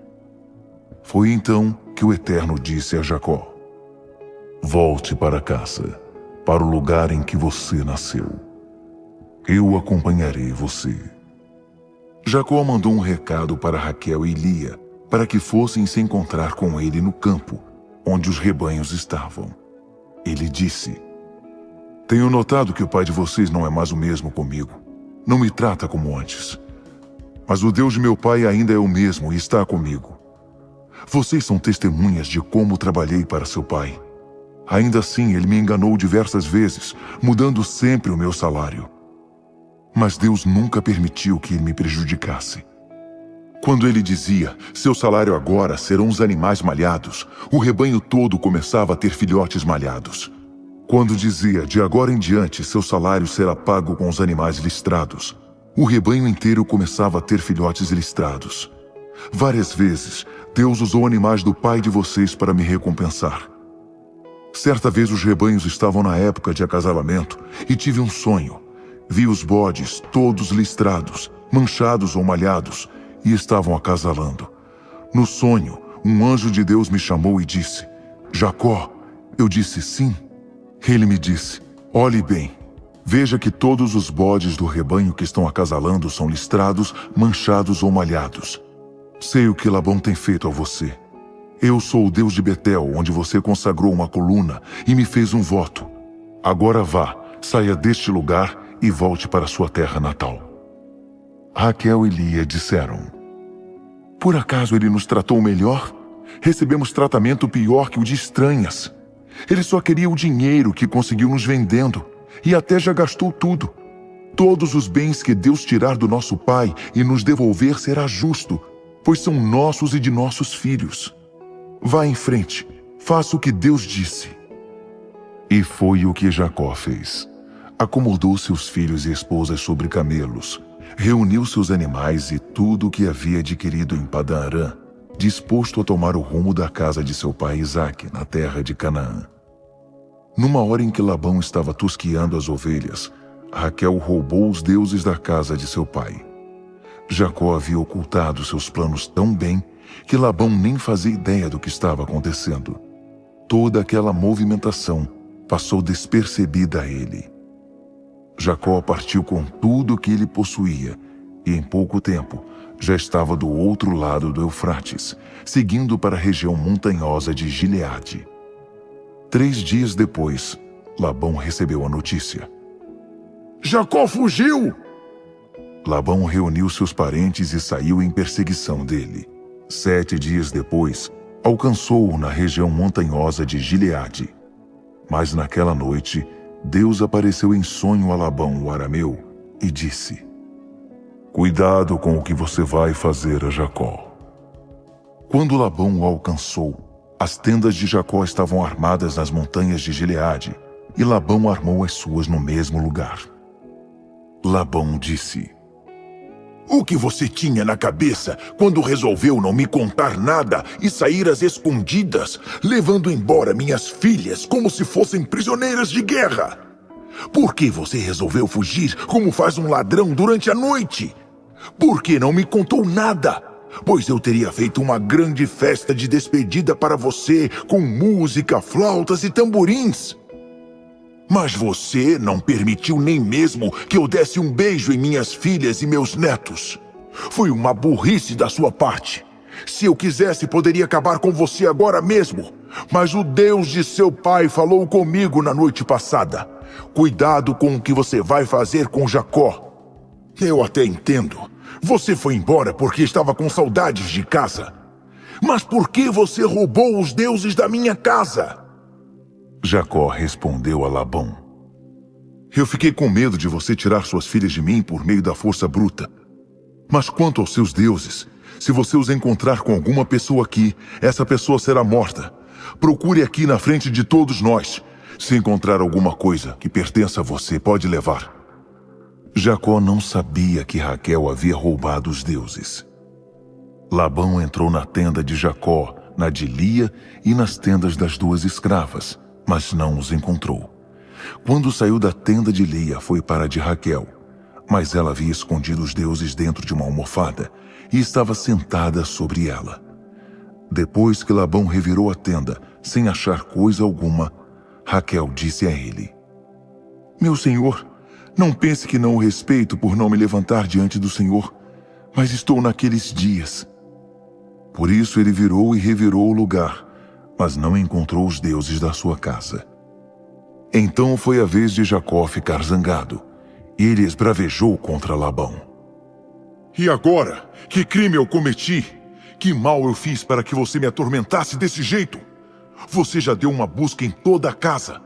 Speaker 1: Foi então que o Eterno disse a Jacó: Volte para casa, para o lugar em que você nasceu. Eu acompanharei você. Jacó mandou um recado para Raquel e Lia, para que fossem se encontrar com ele no campo, onde os rebanhos estavam. Ele disse: Tenho notado que o pai de vocês não é mais o mesmo comigo. Não me trata como antes. Mas o Deus de meu pai ainda é o mesmo e está comigo. Vocês são testemunhas de como trabalhei para seu pai. Ainda assim, ele me enganou diversas vezes, mudando sempre o meu salário.
Speaker 3: Mas Deus nunca permitiu que ele me prejudicasse. Quando ele dizia, seu salário agora serão os animais malhados, o rebanho todo começava a ter filhotes malhados. Quando dizia, de agora em diante, seu salário será pago com os animais listrados, o rebanho inteiro começava a ter filhotes listrados. Várias vezes, Deus usou animais do pai de vocês para me recompensar. Certa vez os rebanhos estavam na época de acasalamento e tive um sonho. Vi os bodes todos listrados, manchados ou malhados, e estavam acasalando. No sonho, um anjo de Deus me chamou e disse, Jacó. Eu disse sim. Ele me disse, olhe bem, veja que todos os bodes do rebanho que estão acasalando são listrados, manchados ou malhados. Sei o que Labão tem feito a você. Eu sou o Deus de Betel, onde você consagrou uma coluna e me fez um voto. Agora vá, saia deste lugar e volte para sua terra natal. Raquel e Lia disseram, por acaso ele nos tratou melhor? Recebemos tratamento pior que o de estranhas. Ele só queria o dinheiro que conseguiu nos vendendo, e até já gastou tudo. Todos os bens que Deus tirar do nosso pai e nos devolver será justo, pois são nossos e de nossos filhos. Vá em frente, faça o que Deus disse. E foi o que Jacó fez. Acomodou seus filhos e esposas sobre camelos, reuniu seus animais e tudo o que havia adquirido em Padã Arã, disposto a tomar o rumo da casa de seu pai Isaque, na terra de Canaã. Numa hora em que Labão estava tosquiando as ovelhas, Raquel roubou os deuses da casa de seu pai. Jacó havia ocultado seus planos tão bem que Labão nem fazia ideia do que estava acontecendo. Toda aquela movimentação passou despercebida a ele. Jacó partiu com tudo o que ele possuía e em pouco tempo já estava do outro lado do Eufrates, seguindo para a região montanhosa de Gileade. 3 dias depois, Labão recebeu a notícia. Jacó fugiu! Labão reuniu seus parentes e saiu em perseguição dele. 7 dias depois, alcançou-o na região montanhosa de Gileade. Mas naquela noite, Deus apareceu em sonho a Labão, o arameu, e disse, cuidado com o que você vai fazer a Jacó. Quando Labão o alcançou, as tendas de Jacó estavam armadas nas montanhas de Gileade, e Labão armou as suas no mesmo lugar. Labão disse, o que você tinha na cabeça quando resolveu não me contar nada e sair às escondidas, levando embora minhas filhas como se fossem prisioneiras de guerra? Por que você resolveu fugir como faz um ladrão durante a noite? Por que não me contou nada? Pois eu teria feito uma grande festa de despedida para você, com música, flautas e tamborins. Mas você não permitiu nem mesmo que eu desse um beijo em minhas filhas e meus netos. Foi uma burrice da sua parte. Se eu quisesse, poderia acabar com você agora mesmo. Mas o Deus de seu pai falou comigo na noite passada. Cuidado com o que você vai fazer com Jacó. Eu até entendo. Você foi embora porque estava com saudades de casa. Mas por que você roubou os deuses da minha casa? Jacó respondeu a Labão, eu fiquei com medo de você tirar suas filhas de mim por meio da força bruta. Mas quanto aos seus deuses, se você os encontrar com alguma pessoa aqui, essa pessoa será morta. Procure aqui na frente de todos nós. Se encontrar alguma coisa que pertença a você, pode levar. Jacó não sabia que Raquel havia roubado os deuses. Labão entrou na tenda de Jacó, na de Lia e nas tendas das 2 escravas, mas não os encontrou. Quando saiu da tenda de Lia, foi para a de Raquel, mas ela havia escondido os deuses dentro de uma almofada e estava sentada sobre ela. Depois que Labão revirou a tenda, sem achar coisa alguma, Raquel disse a ele, meu senhor, não pense que não o respeito por não me levantar diante do Senhor, mas estou naqueles dias. Por isso ele virou e revirou o lugar, mas não encontrou os deuses da sua casa. Então foi a vez de Jacó ficar zangado, e ele esbravejou contra Labão. E agora, que crime eu cometi? Que mal eu fiz para que você me atormentasse desse jeito? Você já deu uma busca em toda a casa.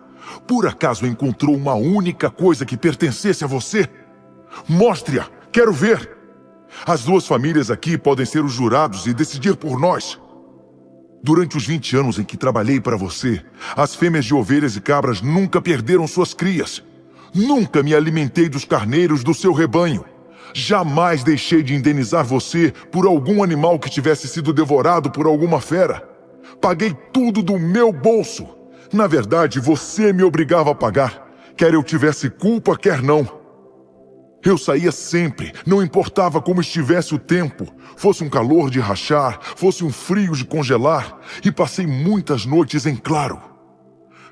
Speaker 3: Por acaso encontrou uma única coisa que pertencesse a você? Mostre-a! Quero ver! As duas famílias aqui podem ser os jurados e decidir por nós. Durante os 20 anos em que trabalhei para você, as fêmeas de ovelhas e cabras nunca perderam suas crias. Nunca me alimentei dos carneiros do seu rebanho. Jamais deixei de indenizar você por algum animal que tivesse sido devorado por alguma fera. Paguei tudo do meu bolso. Na verdade, você me obrigava a pagar, quer eu tivesse culpa, quer não. Eu saía sempre, não importava como estivesse o tempo, fosse um calor de rachar, fosse um frio de congelar, e passei muitas noites em claro.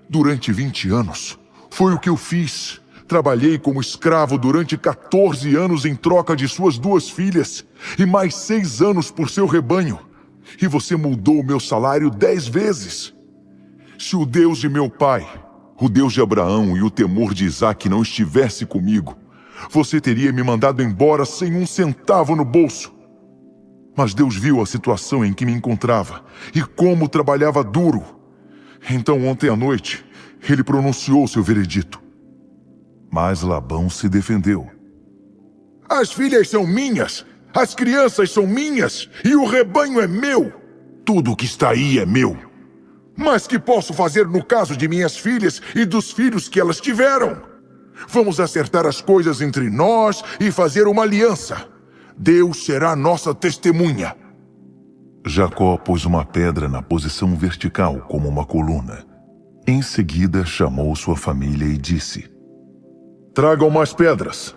Speaker 3: Durante 20 anos, foi o que eu fiz. Trabalhei como escravo durante 14 anos em troca de suas 2 filhas, e mais 6 anos por seu rebanho. E você mudou o meu salário 10 vezes. Se o Deus de meu pai, o Deus de Abraão e o temor de Isaque não estivesse comigo, você teria me mandado embora sem um centavo no bolso. Mas Deus viu a situação em que me encontrava e como trabalhava duro. Então ontem à noite, ele pronunciou seu veredito.
Speaker 1: Mas Labão se defendeu.
Speaker 3: As filhas são minhas, as crianças são minhas e o rebanho é meu. Tudo que está aí é meu. Mas que posso fazer no caso de minhas filhas e dos filhos que elas tiveram? Vamos acertar as coisas entre nós e fazer uma aliança. Deus será nossa testemunha.
Speaker 1: Jacó pôs uma pedra na posição vertical como uma coluna. Em seguida chamou sua família e disse:
Speaker 3: Tragam mais pedras.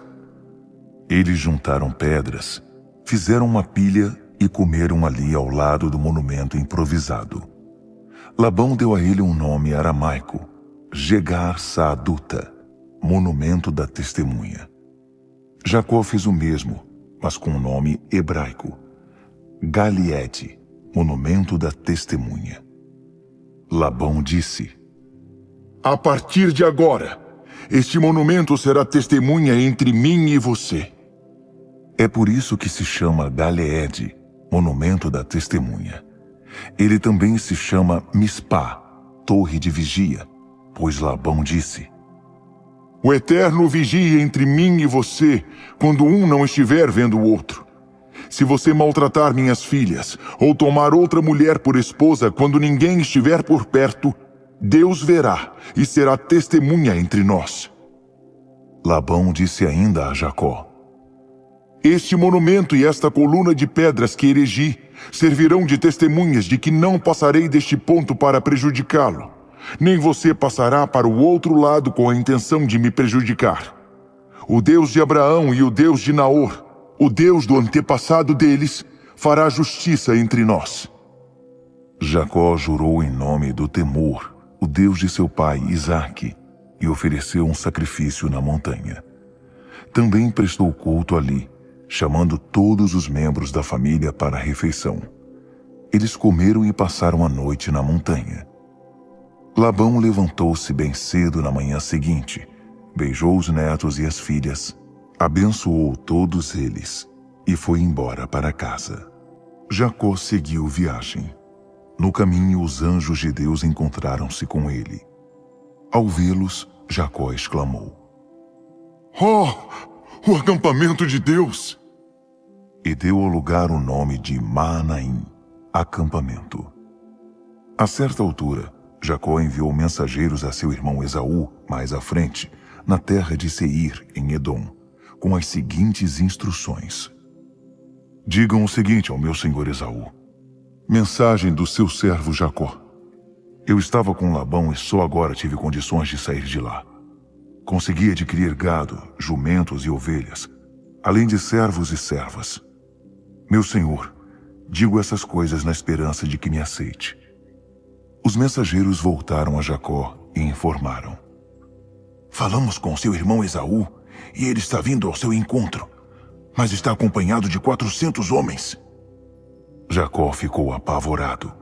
Speaker 1: Eles juntaram pedras, fizeram uma pilha e comeram ali ao lado do monumento improvisado. Labão deu a ele um nome aramaico, Jegar Saaduta, monumento da testemunha. Jacó fez o mesmo, mas com um nome hebraico, Galiede, monumento da testemunha. Labão disse:
Speaker 3: A partir de agora, este monumento será testemunha entre mim e você.
Speaker 1: É por isso que se chama Galeede, monumento da testemunha. Ele também se chama Mispá, torre de vigia, pois Labão disse:
Speaker 3: O Eterno vigia entre mim e você, quando um não estiver vendo o outro. Se você maltratar minhas filhas, ou tomar outra mulher por esposa quando ninguém estiver por perto, Deus verá e será testemunha entre nós.
Speaker 1: Labão disse ainda a Jacó:
Speaker 3: Este monumento e esta coluna de pedras que erigi servirão de testemunhas de que não passarei deste ponto para prejudicá-lo. Nem você passará para o outro lado com a intenção de me prejudicar. O Deus de Abraão e o Deus de Naor, o Deus do antepassado deles, fará justiça entre nós.
Speaker 1: Jacó jurou em nome do temor, o Deus de seu pai Isaque, e ofereceu um sacrifício na montanha. Também prestou culto ali, chamando todos os membros da família para a refeição. Eles comeram e passaram a noite na montanha. Labão levantou-se bem cedo na manhã seguinte, beijou os netos e as filhas, abençoou todos eles e foi embora para casa. Jacó seguiu viagem. No caminho, os anjos de Deus encontraram-se com ele. Ao vê-los, Jacó exclamou:
Speaker 3: Oh, o acampamento de Deus!
Speaker 1: E deu ao lugar o nome de Maanaim, acampamento. A certa altura, Jacó enviou mensageiros a seu irmão Esaú, mais à frente, na terra de Seir, em Edom, com as seguintes instruções: Digam o seguinte ao meu senhor Esaú: Mensagem do seu servo Jacó. Eu estava com Labão e só agora tive condições de sair de lá. Consegui adquirir gado, jumentos e ovelhas, além de servos e servas. Meu senhor, digo essas coisas na esperança de que me aceite. Os mensageiros voltaram a Jacó e informaram: Falamos com seu irmão Esaú e ele está vindo ao seu encontro, mas está acompanhado de 400 homens. Jacó ficou apavorado.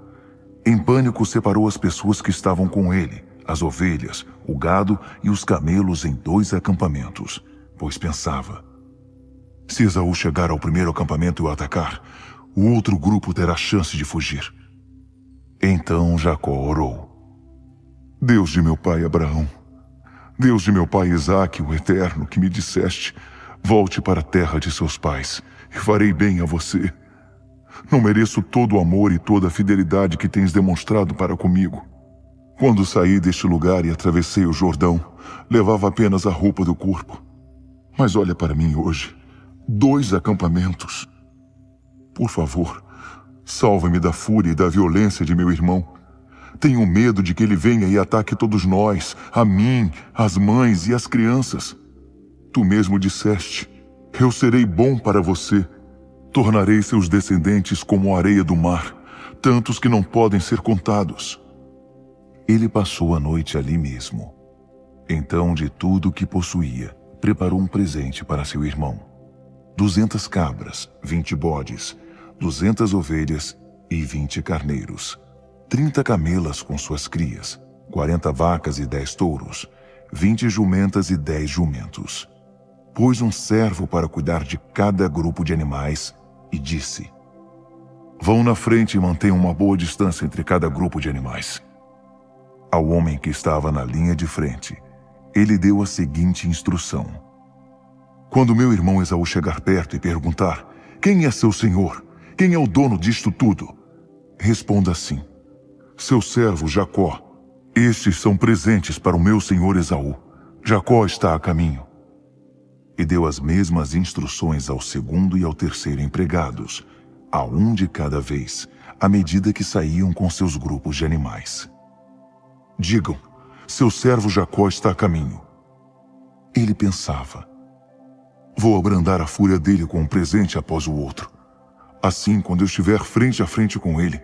Speaker 1: Em pânico, separou as pessoas que estavam com ele, as ovelhas, o gado e os camelos em 2 acampamentos, pois pensava: se Esaú chegar ao primeiro acampamento e o atacar, o outro grupo terá chance de fugir. Então Jacó orou: Deus de meu pai Abraão, Deus de meu pai Isaque, o Eterno, que me disseste:
Speaker 3: Volte para a terra de seus pais e farei bem a você. Não mereço todo o amor e toda a fidelidade que tens demonstrado para comigo. Quando saí deste lugar e atravessei o Jordão, levava apenas a roupa do corpo. Mas olha para mim hoje, 2 acampamentos. Por favor, salva-me da fúria e da violência de meu irmão. Tenho medo de que ele venha e ataque todos nós, a mim, as mães e as crianças. Tu mesmo disseste, eu serei bom para você. Tornarei seus descendentes como a areia do mar, tantos que não podem ser contados. Ele passou a noite ali mesmo. Então, de tudo o que possuía, preparou um presente para seu irmão. 200 cabras, 20 bodes, 200 ovelhas e 20 carneiros. 30 camelas com suas crias, 40 vacas e 10 touros, 20 jumentas e 10 jumentos. Pôs um servo para cuidar de cada grupo de animais e disse: Vão na frente e mantenham uma boa distância entre cada grupo de animais. Ao homem que estava na linha de frente, ele deu a seguinte instrução: Quando meu irmão Esaú chegar perto e perguntar: Quem é seu senhor? Quem é o dono disto tudo? Responda assim: Seu servo Jacó. Estes são presentes para o meu senhor Esaú. Jacó está a caminho. E deu as mesmas instruções ao segundo e ao terceiro empregados, a um de cada vez, à medida que saíam com seus grupos de animais. Digam: seu servo Jacó está a caminho. Ele pensava: vou abrandar a fúria dele com um presente após o outro. Assim, quando eu estiver frente a frente com ele,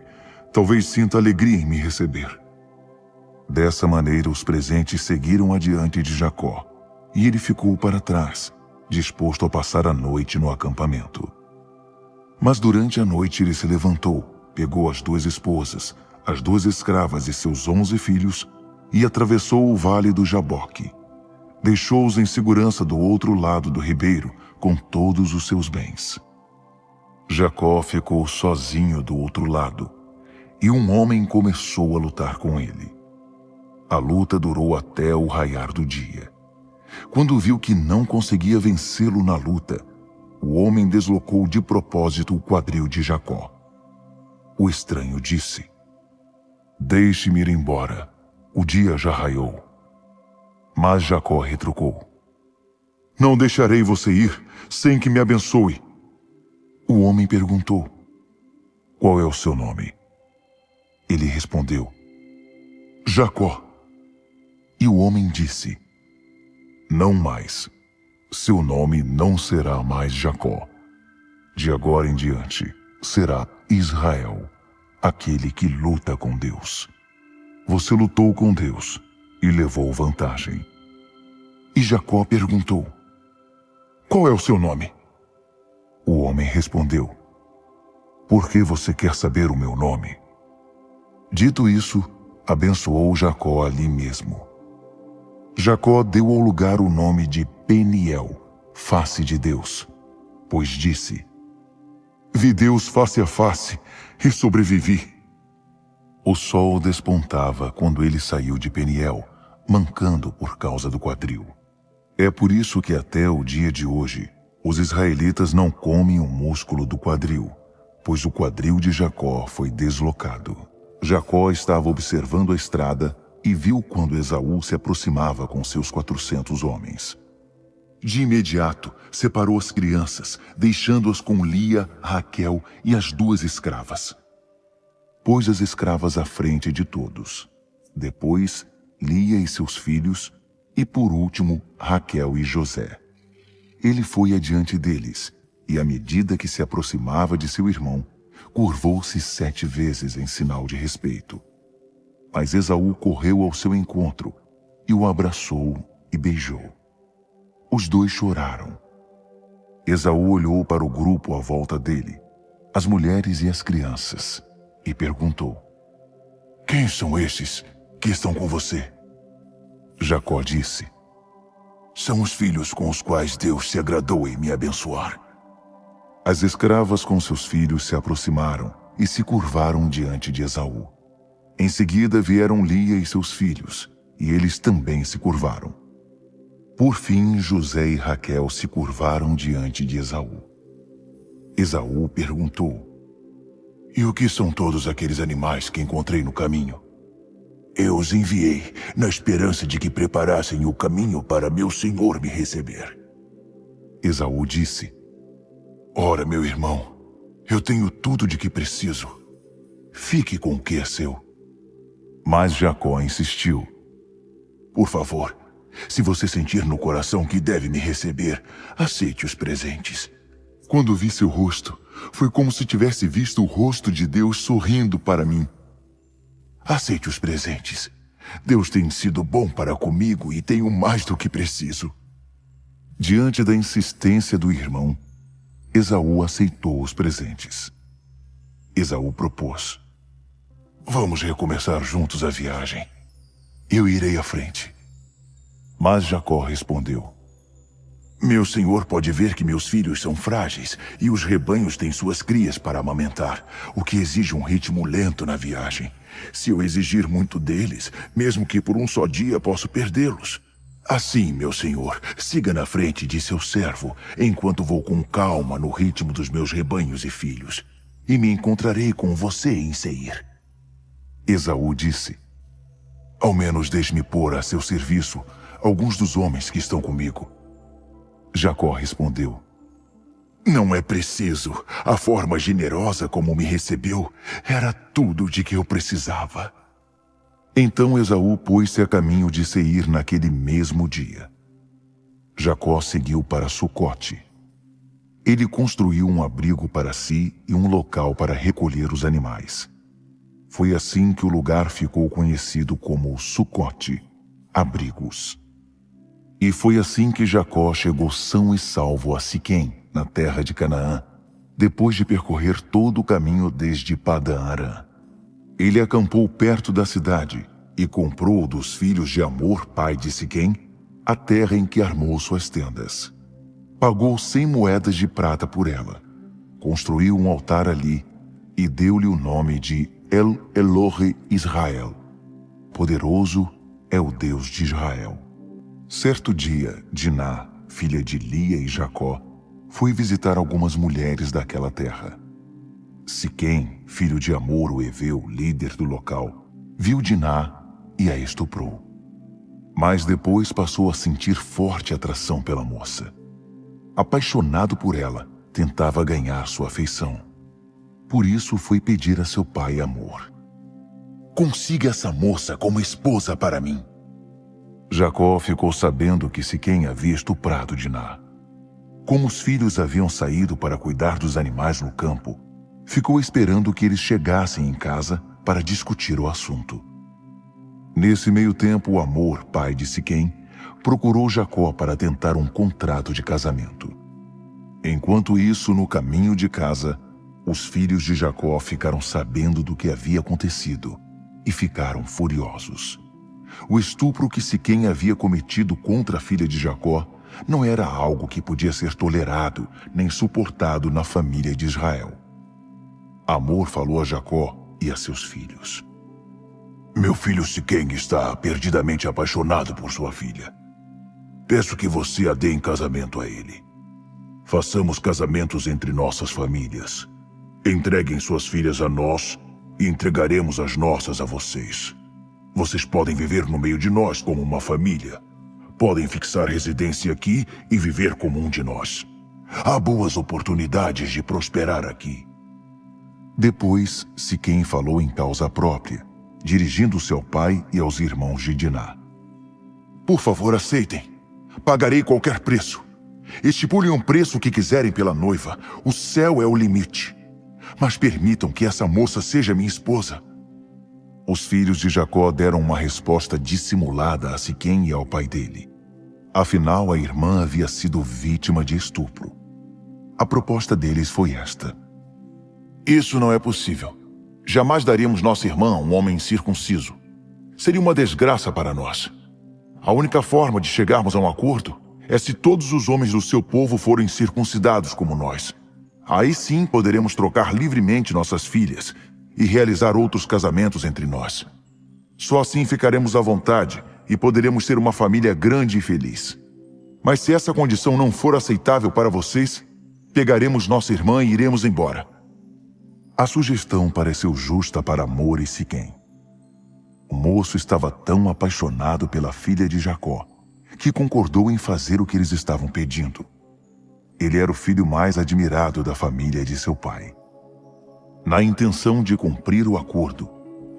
Speaker 3: talvez sinta alegria em me receber. Dessa maneira, os presentes seguiram adiante de Jacó, e ele ficou para trás, disposto a passar a noite no acampamento. Mas durante a noite ele se levantou, pegou as 2 esposas, as 2 escravas e seus 11 filhos, e atravessou o vale do Jaboque. Deixou-os em segurança do outro lado do ribeiro, com todos os seus bens. Jacó ficou sozinho do outro lado, e um homem começou a lutar com ele. A luta durou até o raiar do dia. Quando viu que não conseguia vencê-lo na luta, o homem deslocou de propósito o quadril de Jacó. O estranho disse: Deixe-me ir embora, o dia já raiou. Mas Jacó retrucou: Não deixarei você ir sem que me abençoe. O homem perguntou: Qual é o seu nome? Ele respondeu: Jacó. E o homem disse: Não mais. Seu nome não será mais Jacó. De agora em diante, será Israel, aquele que luta com Deus. Você lutou com Deus e levou vantagem. E Jacó perguntou: Qual é o seu nome? O homem respondeu: Por que você quer saber o meu nome? Dito isso, abençoou Jacó ali mesmo. Jacó deu ao lugar o nome de Peniel, face de Deus, pois disse: Vi Deus face a face e sobrevivi. O sol despontava quando ele saiu de Peniel, mancando por causa do quadril. É por isso que até o dia de hoje, os israelitas não comem o músculo do quadril, pois o quadril de Jacó foi deslocado. Jacó estava observando a estrada e viu quando Esaú se aproximava com seus 400 homens. De imediato, separou as crianças, deixando-as com Lia, Raquel e as 2 escravas. Pôs as escravas à frente de todos. Depois, Lia e seus filhos, e por último, Raquel e José. Ele foi adiante deles, e à medida que se aproximava de seu irmão, curvou-se 7 vezes em sinal de respeito. Mas Esaú correu ao seu encontro e o abraçou e beijou. Os 2 choraram. Esaú olhou para o grupo à volta dele, as mulheres e as crianças, e perguntou: Quem são esses que estão com você? Jacó disse: São os filhos com os quais Deus se agradou em me abençoar. As escravas com seus filhos se aproximaram e se curvaram diante de Esaú. Em seguida vieram Lia e seus filhos, e eles também se curvaram.
Speaker 1: Por fim, José e Raquel se curvaram diante de Esaú. Esaú perguntou:
Speaker 2: E o que são todos aqueles animais que encontrei no caminho? Eu os enviei na esperança de que preparassem o caminho para meu senhor me receber.
Speaker 1: Esaú disse:
Speaker 2: Ora, meu irmão, eu tenho tudo de que preciso. Fique com o que é seu.
Speaker 1: Mas Jacó insistiu:
Speaker 2: Por favor, se você sentir no coração que deve me receber, aceite os presentes.
Speaker 3: Quando vi seu rosto, foi como se tivesse visto o rosto de Deus sorrindo para mim.
Speaker 2: Aceite os presentes. Deus tem sido bom para comigo e tenho mais do que preciso.
Speaker 1: Diante da insistência do irmão, Esaú aceitou os presentes. Esaú propôs:
Speaker 2: Vamos recomeçar juntos a viagem. Eu irei à frente.
Speaker 1: Mas Jacó respondeu:
Speaker 2: Meu senhor pode ver que meus filhos são frágeis e os rebanhos têm suas crias para amamentar, o que exige um ritmo lento na viagem. Se eu exigir muito deles, mesmo que por um só dia, posso perdê-los. Assim, meu senhor, siga na frente de seu servo, enquanto vou com calma no ritmo dos meus rebanhos e filhos, e me encontrarei com você em Seir.
Speaker 1: Esaú disse:
Speaker 2: Ao menos deixe-me pôr a seu serviço alguns dos homens que estão comigo.
Speaker 1: Jacó respondeu:
Speaker 2: Não é preciso. A forma generosa como me recebeu era tudo de que eu precisava.
Speaker 1: Então Esaú pôs-se a caminho de Seir naquele mesmo dia. Jacó seguiu para Sucote. Ele construiu um abrigo para si e um local para recolher os animais. Foi assim que o lugar ficou conhecido como Sucote, abrigos. E foi assim que Jacó chegou são e salvo a Siquém, na terra de Canaã, depois de percorrer todo o caminho desde Padã-Arã. Ele acampou perto da cidade e comprou dos filhos de Amor, pai de Siquém, a terra em que armou suas tendas. Pagou 100 moedas de prata por ela, construiu um altar ali e deu-lhe o nome de El-Elohe-Israel. Poderoso é o Deus de Israel. Certo dia, Diná, filha de Lia e Jacó, foi visitar algumas mulheres daquela terra. Siquém, filho de Amor, o heveu, líder do local, viu Diná e a estuprou. Mas depois passou a sentir forte atração pela moça. Apaixonado por ela, tentava ganhar sua afeição. Por isso foi pedir a seu pai Amor:
Speaker 2: Consiga essa moça como esposa para mim.
Speaker 1: Jacó ficou sabendo que Siquém havia estuprado Diná. Como os filhos haviam saído para cuidar dos animais no campo, ficou esperando que eles chegassem em casa para discutir o assunto. Nesse meio tempo, o Amor, pai de Siquém, procurou Jacó para tentar um contrato de casamento. Enquanto isso, no caminho de casa, os filhos de Jacó ficaram sabendo do que havia acontecido e ficaram furiosos. O estupro que Siquém havia cometido contra a filha de Jacó não era algo que podia ser tolerado nem suportado na família de Israel. Amor falou a Jacó e a seus filhos:
Speaker 2: Meu filho Siquém está perdidamente apaixonado por sua filha. Peço que você a dê em casamento a ele. Façamos casamentos entre nossas famílias. Entreguem suas filhas a nós e entregaremos as nossas a vocês. Vocês podem viver no meio de nós como uma família. Podem fixar residência aqui e viver como um de nós. Há boas oportunidades de prosperar aqui.
Speaker 1: Depois, Siquém falou em causa própria, dirigindo-se ao pai e aos irmãos de Diná:
Speaker 2: Por favor, aceitem. Pagarei qualquer preço. Estipulem um preço que quiserem pela noiva. O céu é o limite. Mas permitam que essa moça seja minha esposa.
Speaker 1: Os filhos de Jacó deram uma resposta dissimulada a Siquém e ao pai dele. Afinal, a irmã havia sido vítima de estupro. A proposta deles foi esta:
Speaker 2: Isso não é possível. Jamais daríamos nossa irmã a um homem incircunciso. Seria uma desgraça para nós. A única forma de chegarmos a um acordo é se todos os homens do seu povo forem circuncidados como nós. Aí sim poderemos trocar livremente nossas filhas e realizar outros casamentos entre nós. Só assim ficaremos à vontade e poderemos ser uma família grande e feliz.
Speaker 3: Mas se essa condição não for aceitável para vocês, pegaremos nossa irmã e iremos embora. A sugestão pareceu justa para Hamor e Siquém. O moço estava tão apaixonado pela filha de Jacó, que concordou em fazer o que eles estavam pedindo. Ele era o filho mais admirado da família de seu pai. Na intenção de cumprir o acordo,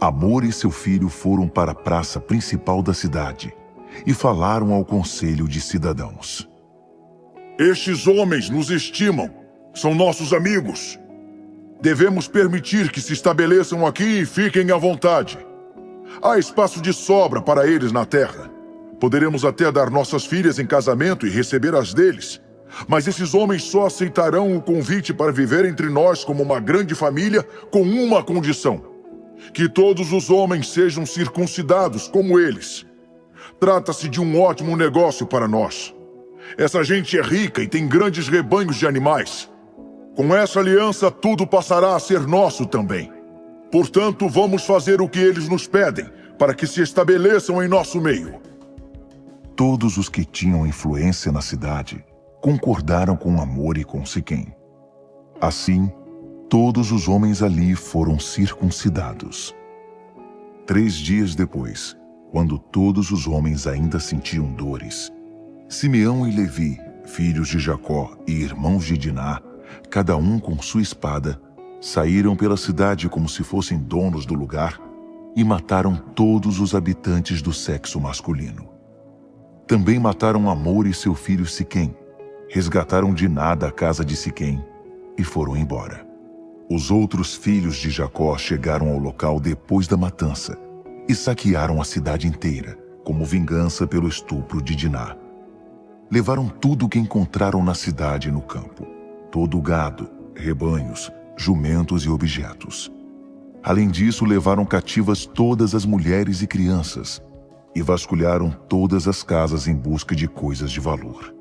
Speaker 3: Hamor e seu filho foram para a praça principal da cidade e falaram ao conselho de cidadãos.
Speaker 1: Estes homens nos estimam, são nossos amigos. Devemos permitir que se estabeleçam aqui e fiquem à vontade. Há espaço de sobra para eles na terra. Poderemos até dar nossas filhas em casamento e receber as deles. Mas esses homens só aceitarão o convite para viver entre nós como uma grande família com uma condição: que todos os homens sejam circuncidados como eles. Trata-se de um ótimo negócio para nós. Essa gente é rica e tem grandes rebanhos de animais. Com essa aliança, tudo passará a ser nosso também. Portanto, vamos fazer o que eles nos pedem, para que se estabeleçam em nosso meio.
Speaker 3: Todos os que tinham influência na cidade concordaram com Hamor e com Siquém. Assim, todos os homens ali foram circuncidados. 3 dias depois, quando todos os homens ainda sentiam dores, Simeão e Levi, filhos de Jacó e irmãos de Diná, cada um com sua espada, saíram pela cidade como se fossem donos do lugar e mataram todos os habitantes do sexo masculino. Também mataram Hamor e seu filho Siquém, resgataram Diná da casa de Siquém e foram embora. Os outros filhos de Jacó chegaram ao local depois da matança e saquearam a cidade inteira, como vingança pelo estupro de Diná. Levaram tudo o que encontraram na cidade e no campo, todo o gado, rebanhos, jumentos e objetos. Além disso, levaram cativas todas as mulheres e crianças e vasculharam todas as casas em busca de coisas de valor.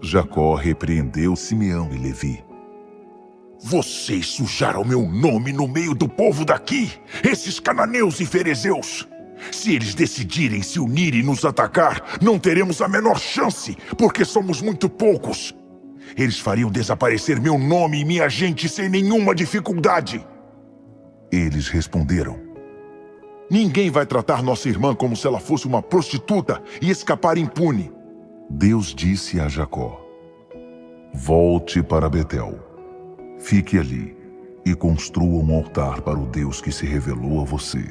Speaker 3: Jacó repreendeu Simeão e Levi.
Speaker 1: Vocês sujaram meu nome no meio do povo daqui, esses cananeus e ferezeus. Se eles decidirem se unir e nos atacar, não teremos a menor chance, porque somos muito poucos. Eles fariam desaparecer meu nome e minha gente sem nenhuma dificuldade.
Speaker 3: Eles responderam:
Speaker 1: Ninguém vai tratar nossa irmã como se ela fosse uma prostituta e escapar impune.
Speaker 3: Deus disse a Jacó: Volte para Betel. Fique ali e construa um altar para o Deus que se revelou a você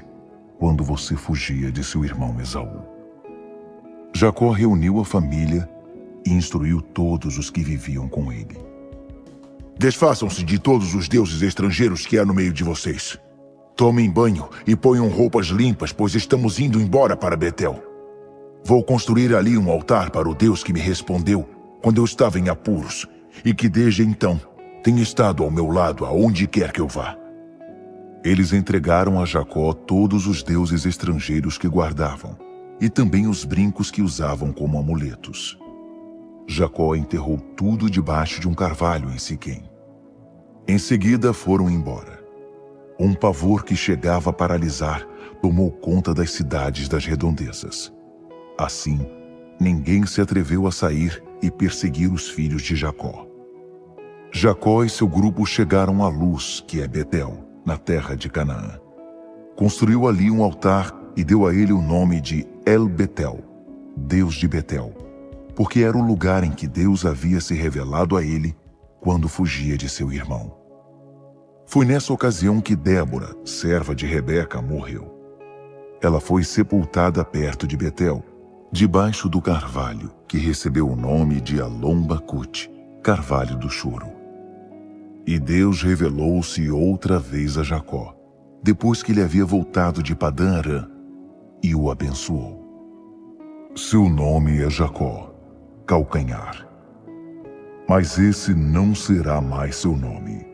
Speaker 3: quando você fugia de seu irmão Esaú. Jacó reuniu a família e instruiu todos os que viviam com ele.
Speaker 1: Desfaçam-se de todos os deuses estrangeiros que há no meio de vocês. Tomem banho e ponham roupas limpas, pois estamos indo embora para Betel. Vou construir ali um altar para o Deus que me respondeu quando eu estava em apuros e que desde então tem estado ao meu lado aonde quer que eu vá.
Speaker 3: Eles entregaram a Jacó todos os deuses estrangeiros que guardavam e também os brincos que usavam como amuletos. Jacó enterrou tudo debaixo de um carvalho em Siquém. Em seguida foram embora. Um pavor que chegava a paralisar tomou conta das cidades das redondezas. Assim, ninguém se atreveu a sair e perseguir os filhos de Jacó. Jacó e seu grupo chegaram à Luz, que é Betel, na terra de Canaã. Construiu ali um altar e deu a ele o nome de El-Betel, Deus de Betel, porque era o lugar em que Deus havia se revelado a ele quando fugia de seu irmão. Foi nessa ocasião que Débora, serva de Rebeca, morreu. Ela foi sepultada perto de Betel, debaixo do carvalho, que recebeu o nome de Alom-Bacute, carvalho do choro. E Deus revelou-se outra vez a Jacó, depois que ele havia voltado de Padã-Arã, e o abençoou. Seu nome é Jacó, calcanhar. Mas esse não será mais seu nome.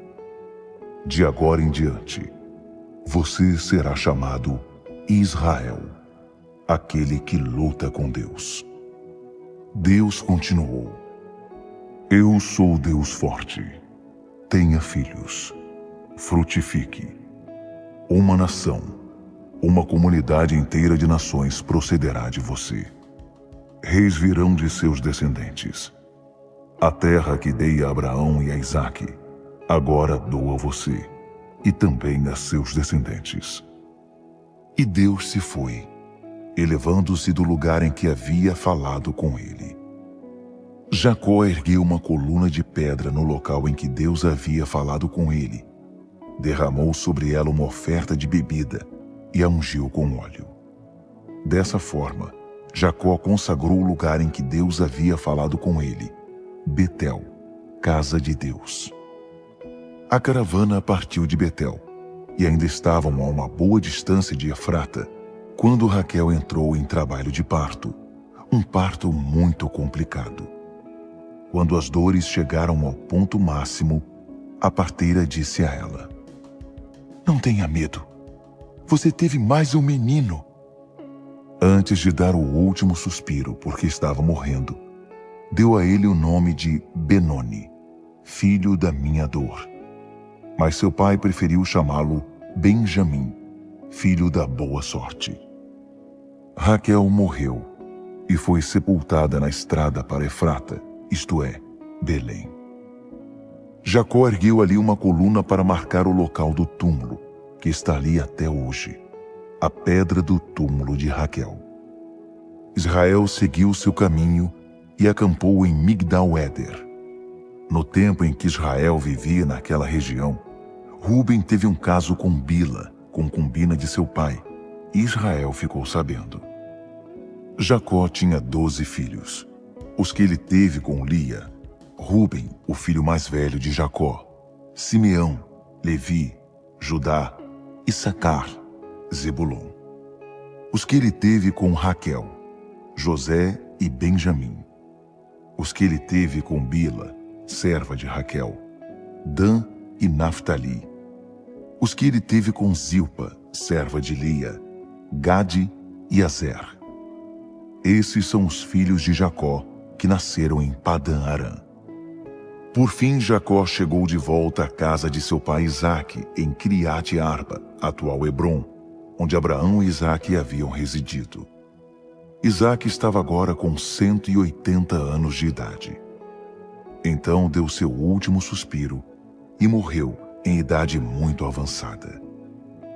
Speaker 3: De agora em diante, você será chamado Israel, aquele que luta com Deus. Deus continuou: Eu sou Deus forte. Tenha filhos. Frutifique. Uma nação, uma comunidade inteira de nações procederá de você.
Speaker 1: reis virão de seus descendentes. A terra que dei a Abraão e a Isaque, agora dou a você, e também a seus descendentes. E Deus se foi, elevando-se do lugar em que havia falado com ele. Jacó ergueu uma coluna de pedra no local em que Deus havia falado com ele, derramou sobre ela uma oferta de bebida e a ungiu com óleo. Dessa forma, Jacó consagrou o lugar em que Deus havia falado com ele, Betel, casa de Deus. A caravana partiu de Betel, e ainda estavam a uma boa distância de Efrata, quando Raquel entrou em trabalho de parto, um parto muito complicado. Quando as dores chegaram ao ponto máximo, a parteira disse a ela: "Não tenha medo, você teve mais um menino." Antes de dar o último suspiro, porque estava morrendo, deu a ele o nome de Benoni, filho da minha dor. Mas seu pai preferiu chamá-lo Benjamim, filho da boa sorte. Raquel morreu e foi sepultada na estrada para Efrata, isto é, Belém. Jacó ergueu ali uma coluna para marcar o local do túmulo, que está ali até hoje, a pedra do túmulo de Raquel. Israel seguiu seu caminho e acampou em Migdal-Éder. No tempo em que Israel vivia naquela região, Rúben teve um caso com Bila, concubina de seu pai, e Israel ficou sabendo. Jacó tinha 12 filhos. Os que ele teve com Lia: Rúben, o filho mais velho de Jacó, Simeão, Levi, Judá, Issacar, Zebulon. Os que ele teve com Raquel: José e Benjamim. Os que ele teve com Bila, serva de Raquel: Dan e Naftali. Os que ele teve com Zilpa, serva de Lia: Gade e Azer. Esses são os filhos de Jacó, que nasceram em Padã-Arã. Por fim, Jacó chegou de volta à casa de seu pai Isaque, em Criate-Arba, atual Hebrom, onde Abraão e Isaque haviam residido. Isaque estava agora com 180 anos de idade. Então deu seu último suspiro e morreu em idade muito avançada.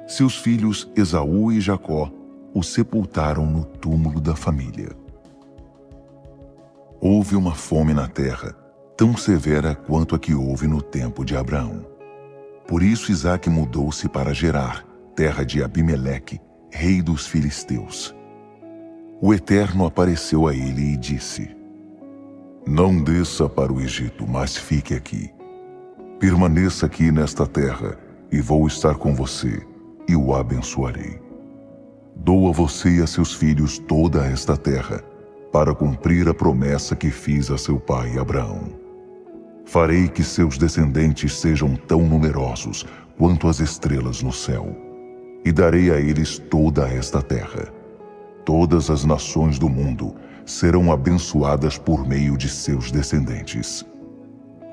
Speaker 1: Seus filhos Esaú e Jacó o sepultaram no túmulo da família. Houve uma fome na terra, tão severa quanto a que houve no tempo de Abraão. Por isso Isaque mudou-se para Gerar, terra de Abimeleque, rei dos filisteus. O Eterno apareceu a ele e disse: "Não desça para o Egito, mas fique aqui. Permaneça aqui nesta terra, e vou estar com você, e o abençoarei. Dou a você e a seus filhos toda esta terra, para cumprir a promessa que fiz a seu pai Abraão. Farei que seus descendentes sejam tão numerosos quanto as estrelas no céu, e darei a eles toda esta terra. Todas as nações do mundo serão abençoadas por meio de seus descendentes.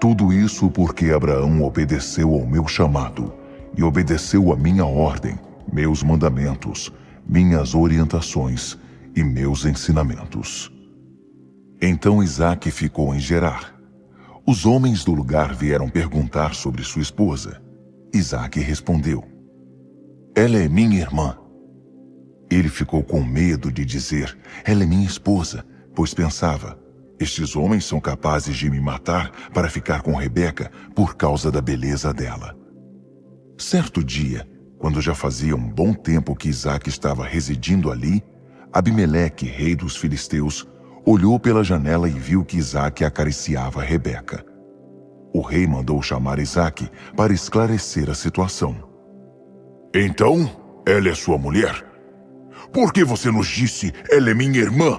Speaker 1: Tudo isso porque Abraão obedeceu ao meu chamado e obedeceu a minha ordem, meus mandamentos, minhas orientações e meus ensinamentos." Então Isaque ficou em Gerar. Os homens do lugar vieram perguntar sobre sua esposa. Isaque respondeu: "Ela é minha irmã." Ele ficou com medo de dizer: "Ela é minha esposa", pois pensava: "Estes homens são capazes de me matar para ficar com Rebeca por causa da beleza dela." Certo dia, quando já fazia um bom tempo que Isaque estava residindo ali, Abimeleque, rei dos filisteus, olhou pela janela e viu que Isaque acariciava Rebeca. O rei mandou chamar Isaque para esclarecer a situação.
Speaker 2: Então, ela é sua mulher? Por que você nos disse, ela é minha irmã?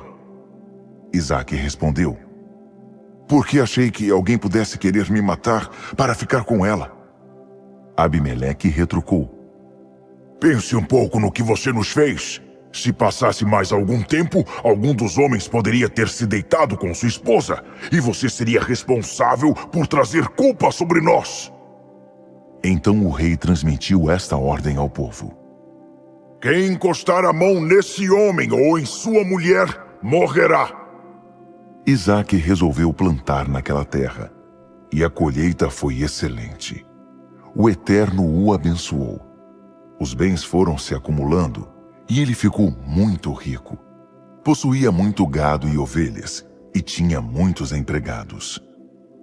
Speaker 3: Isaque respondeu: "Porque achei que alguém pudesse querer me matar para ficar com ela." Abimeleque retrucou:
Speaker 2: Pense um pouco no que você nos fez. Se passasse mais algum tempo, algum dos homens poderia ter se deitado com sua esposa, e você seria responsável por trazer culpa sobre nós.
Speaker 3: Então o rei transmitiu esta ordem ao povo:
Speaker 2: Quem encostar a mão nesse homem ou em sua mulher, morrerá.
Speaker 1: Isaque resolveu plantar naquela terra, e a colheita foi excelente. O Eterno o abençoou. Os bens foram se acumulando, e ele ficou muito rico. Possuía muito gado e ovelhas, e tinha muitos empregados.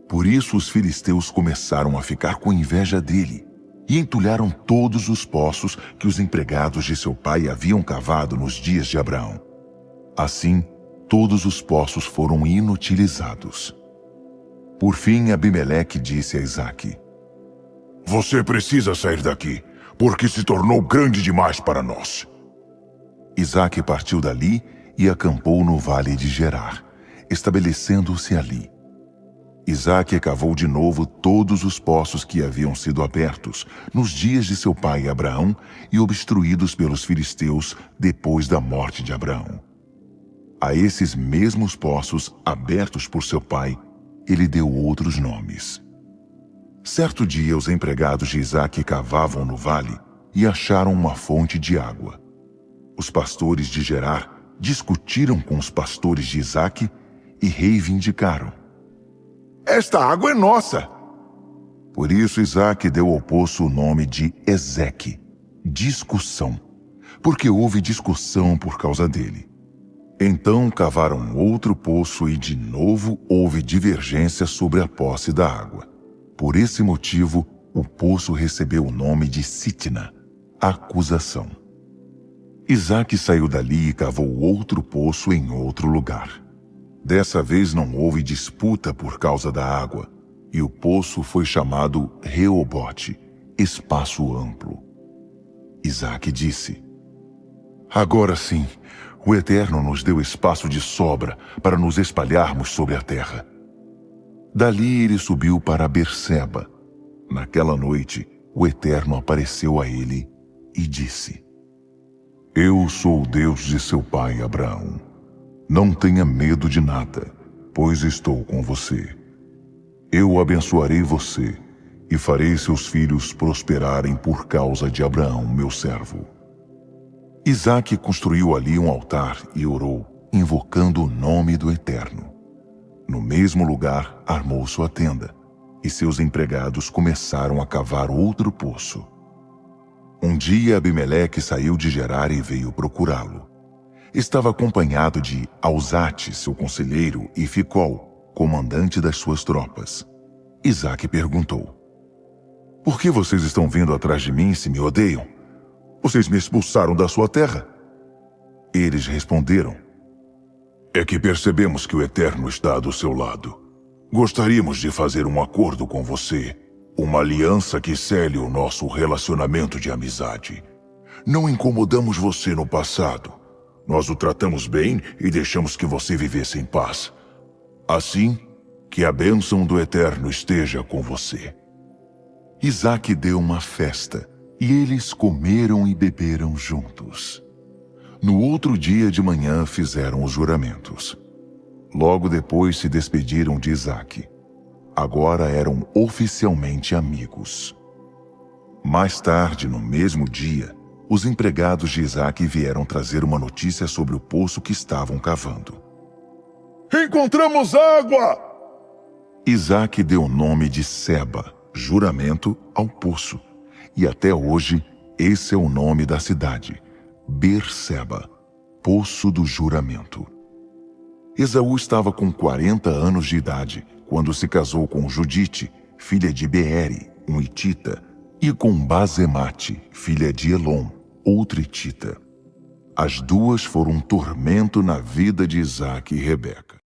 Speaker 1: Por isso os filisteus começaram a ficar com inveja dele, e entulharam todos os poços que os empregados de seu pai haviam cavado nos dias de Abraão. Assim, todos os poços foram inutilizados. Por fim, Abimeleque disse a Isaque:
Speaker 2: Você precisa sair daqui, porque se tornou grande demais para nós.
Speaker 1: Isaque partiu dali e acampou no vale de Gerar, estabelecendo-se ali. Isaque cavou de novo todos os poços que haviam sido abertos nos dias de seu pai Abraão e obstruídos pelos filisteus depois da morte de Abraão. A esses mesmos poços, abertos por seu pai, ele deu outros nomes. Certo dia, os empregados de Isaque cavavam no vale e acharam uma fonte de água. Os pastores de Gerar discutiram com os pastores de Isaque e reivindicaram:
Speaker 3: Esta água é nossa!
Speaker 1: Por isso Isaque deu ao poço o nome de Ezeque, discussão, porque houve discussão por causa dele. Então cavaram outro poço e de novo houve divergência sobre a posse da água. Por esse motivo, o poço recebeu o nome de Sitna, acusação. Isaque saiu dali e cavou outro poço em outro lugar. Dessa vez não houve disputa por causa da água, e o poço foi chamado Reobote, espaço amplo. Isaque disse: Agora sim, o Eterno nos deu espaço de sobra para nos espalharmos sobre a terra. Dali ele subiu para Berseba. Naquela noite, o Eterno apareceu a ele e disse: Eu sou o Deus de seu pai Abraão. Não tenha medo de nada, pois estou com você. Eu abençoarei você e farei seus filhos prosperarem por causa de Abraão, meu servo. Isaque construiu ali um altar e orou, invocando o nome do Eterno. No mesmo lugar, armou sua tenda, e seus empregados começaram a cavar outro poço. Um dia, Abimeleque saiu de Gerar e veio procurá-lo. Estava acompanhado de Alzate, seu conselheiro, e Ficol, comandante das suas tropas. Isaque perguntou: Por que vocês estão vindo atrás de mim se me odeiam? Vocês me expulsaram da sua terra? Eles responderam:
Speaker 2: É que percebemos que o Eterno está do seu lado. Gostaríamos de fazer um acordo com você, uma aliança que cele o nosso relacionamento de amizade. Não incomodamos você no passado. Nós o tratamos bem e deixamos que você vivesse em paz. Assim, que a bênção do Eterno esteja com você.
Speaker 1: Isaque deu uma festa, e eles comeram e beberam juntos. No outro dia de manhã fizeram os juramentos. Logo depois se despediram de Isaque. Agora eram oficialmente amigos. Mais tarde, no mesmo dia, os empregados de Isaque vieram trazer uma notícia sobre o poço que estavam cavando.
Speaker 3: Encontramos água!
Speaker 1: Isaque deu o nome de Seba, juramento, ao poço. E até hoje, esse é o nome da cidade, Berseba, poço do juramento. Esaú estava com 40 anos de idade quando se casou com Judite, filha de Beere, um hitita, e com Basemate, filha de Elom, outro hitita. As duas foram um tormento na vida de Isaque e Rebeca.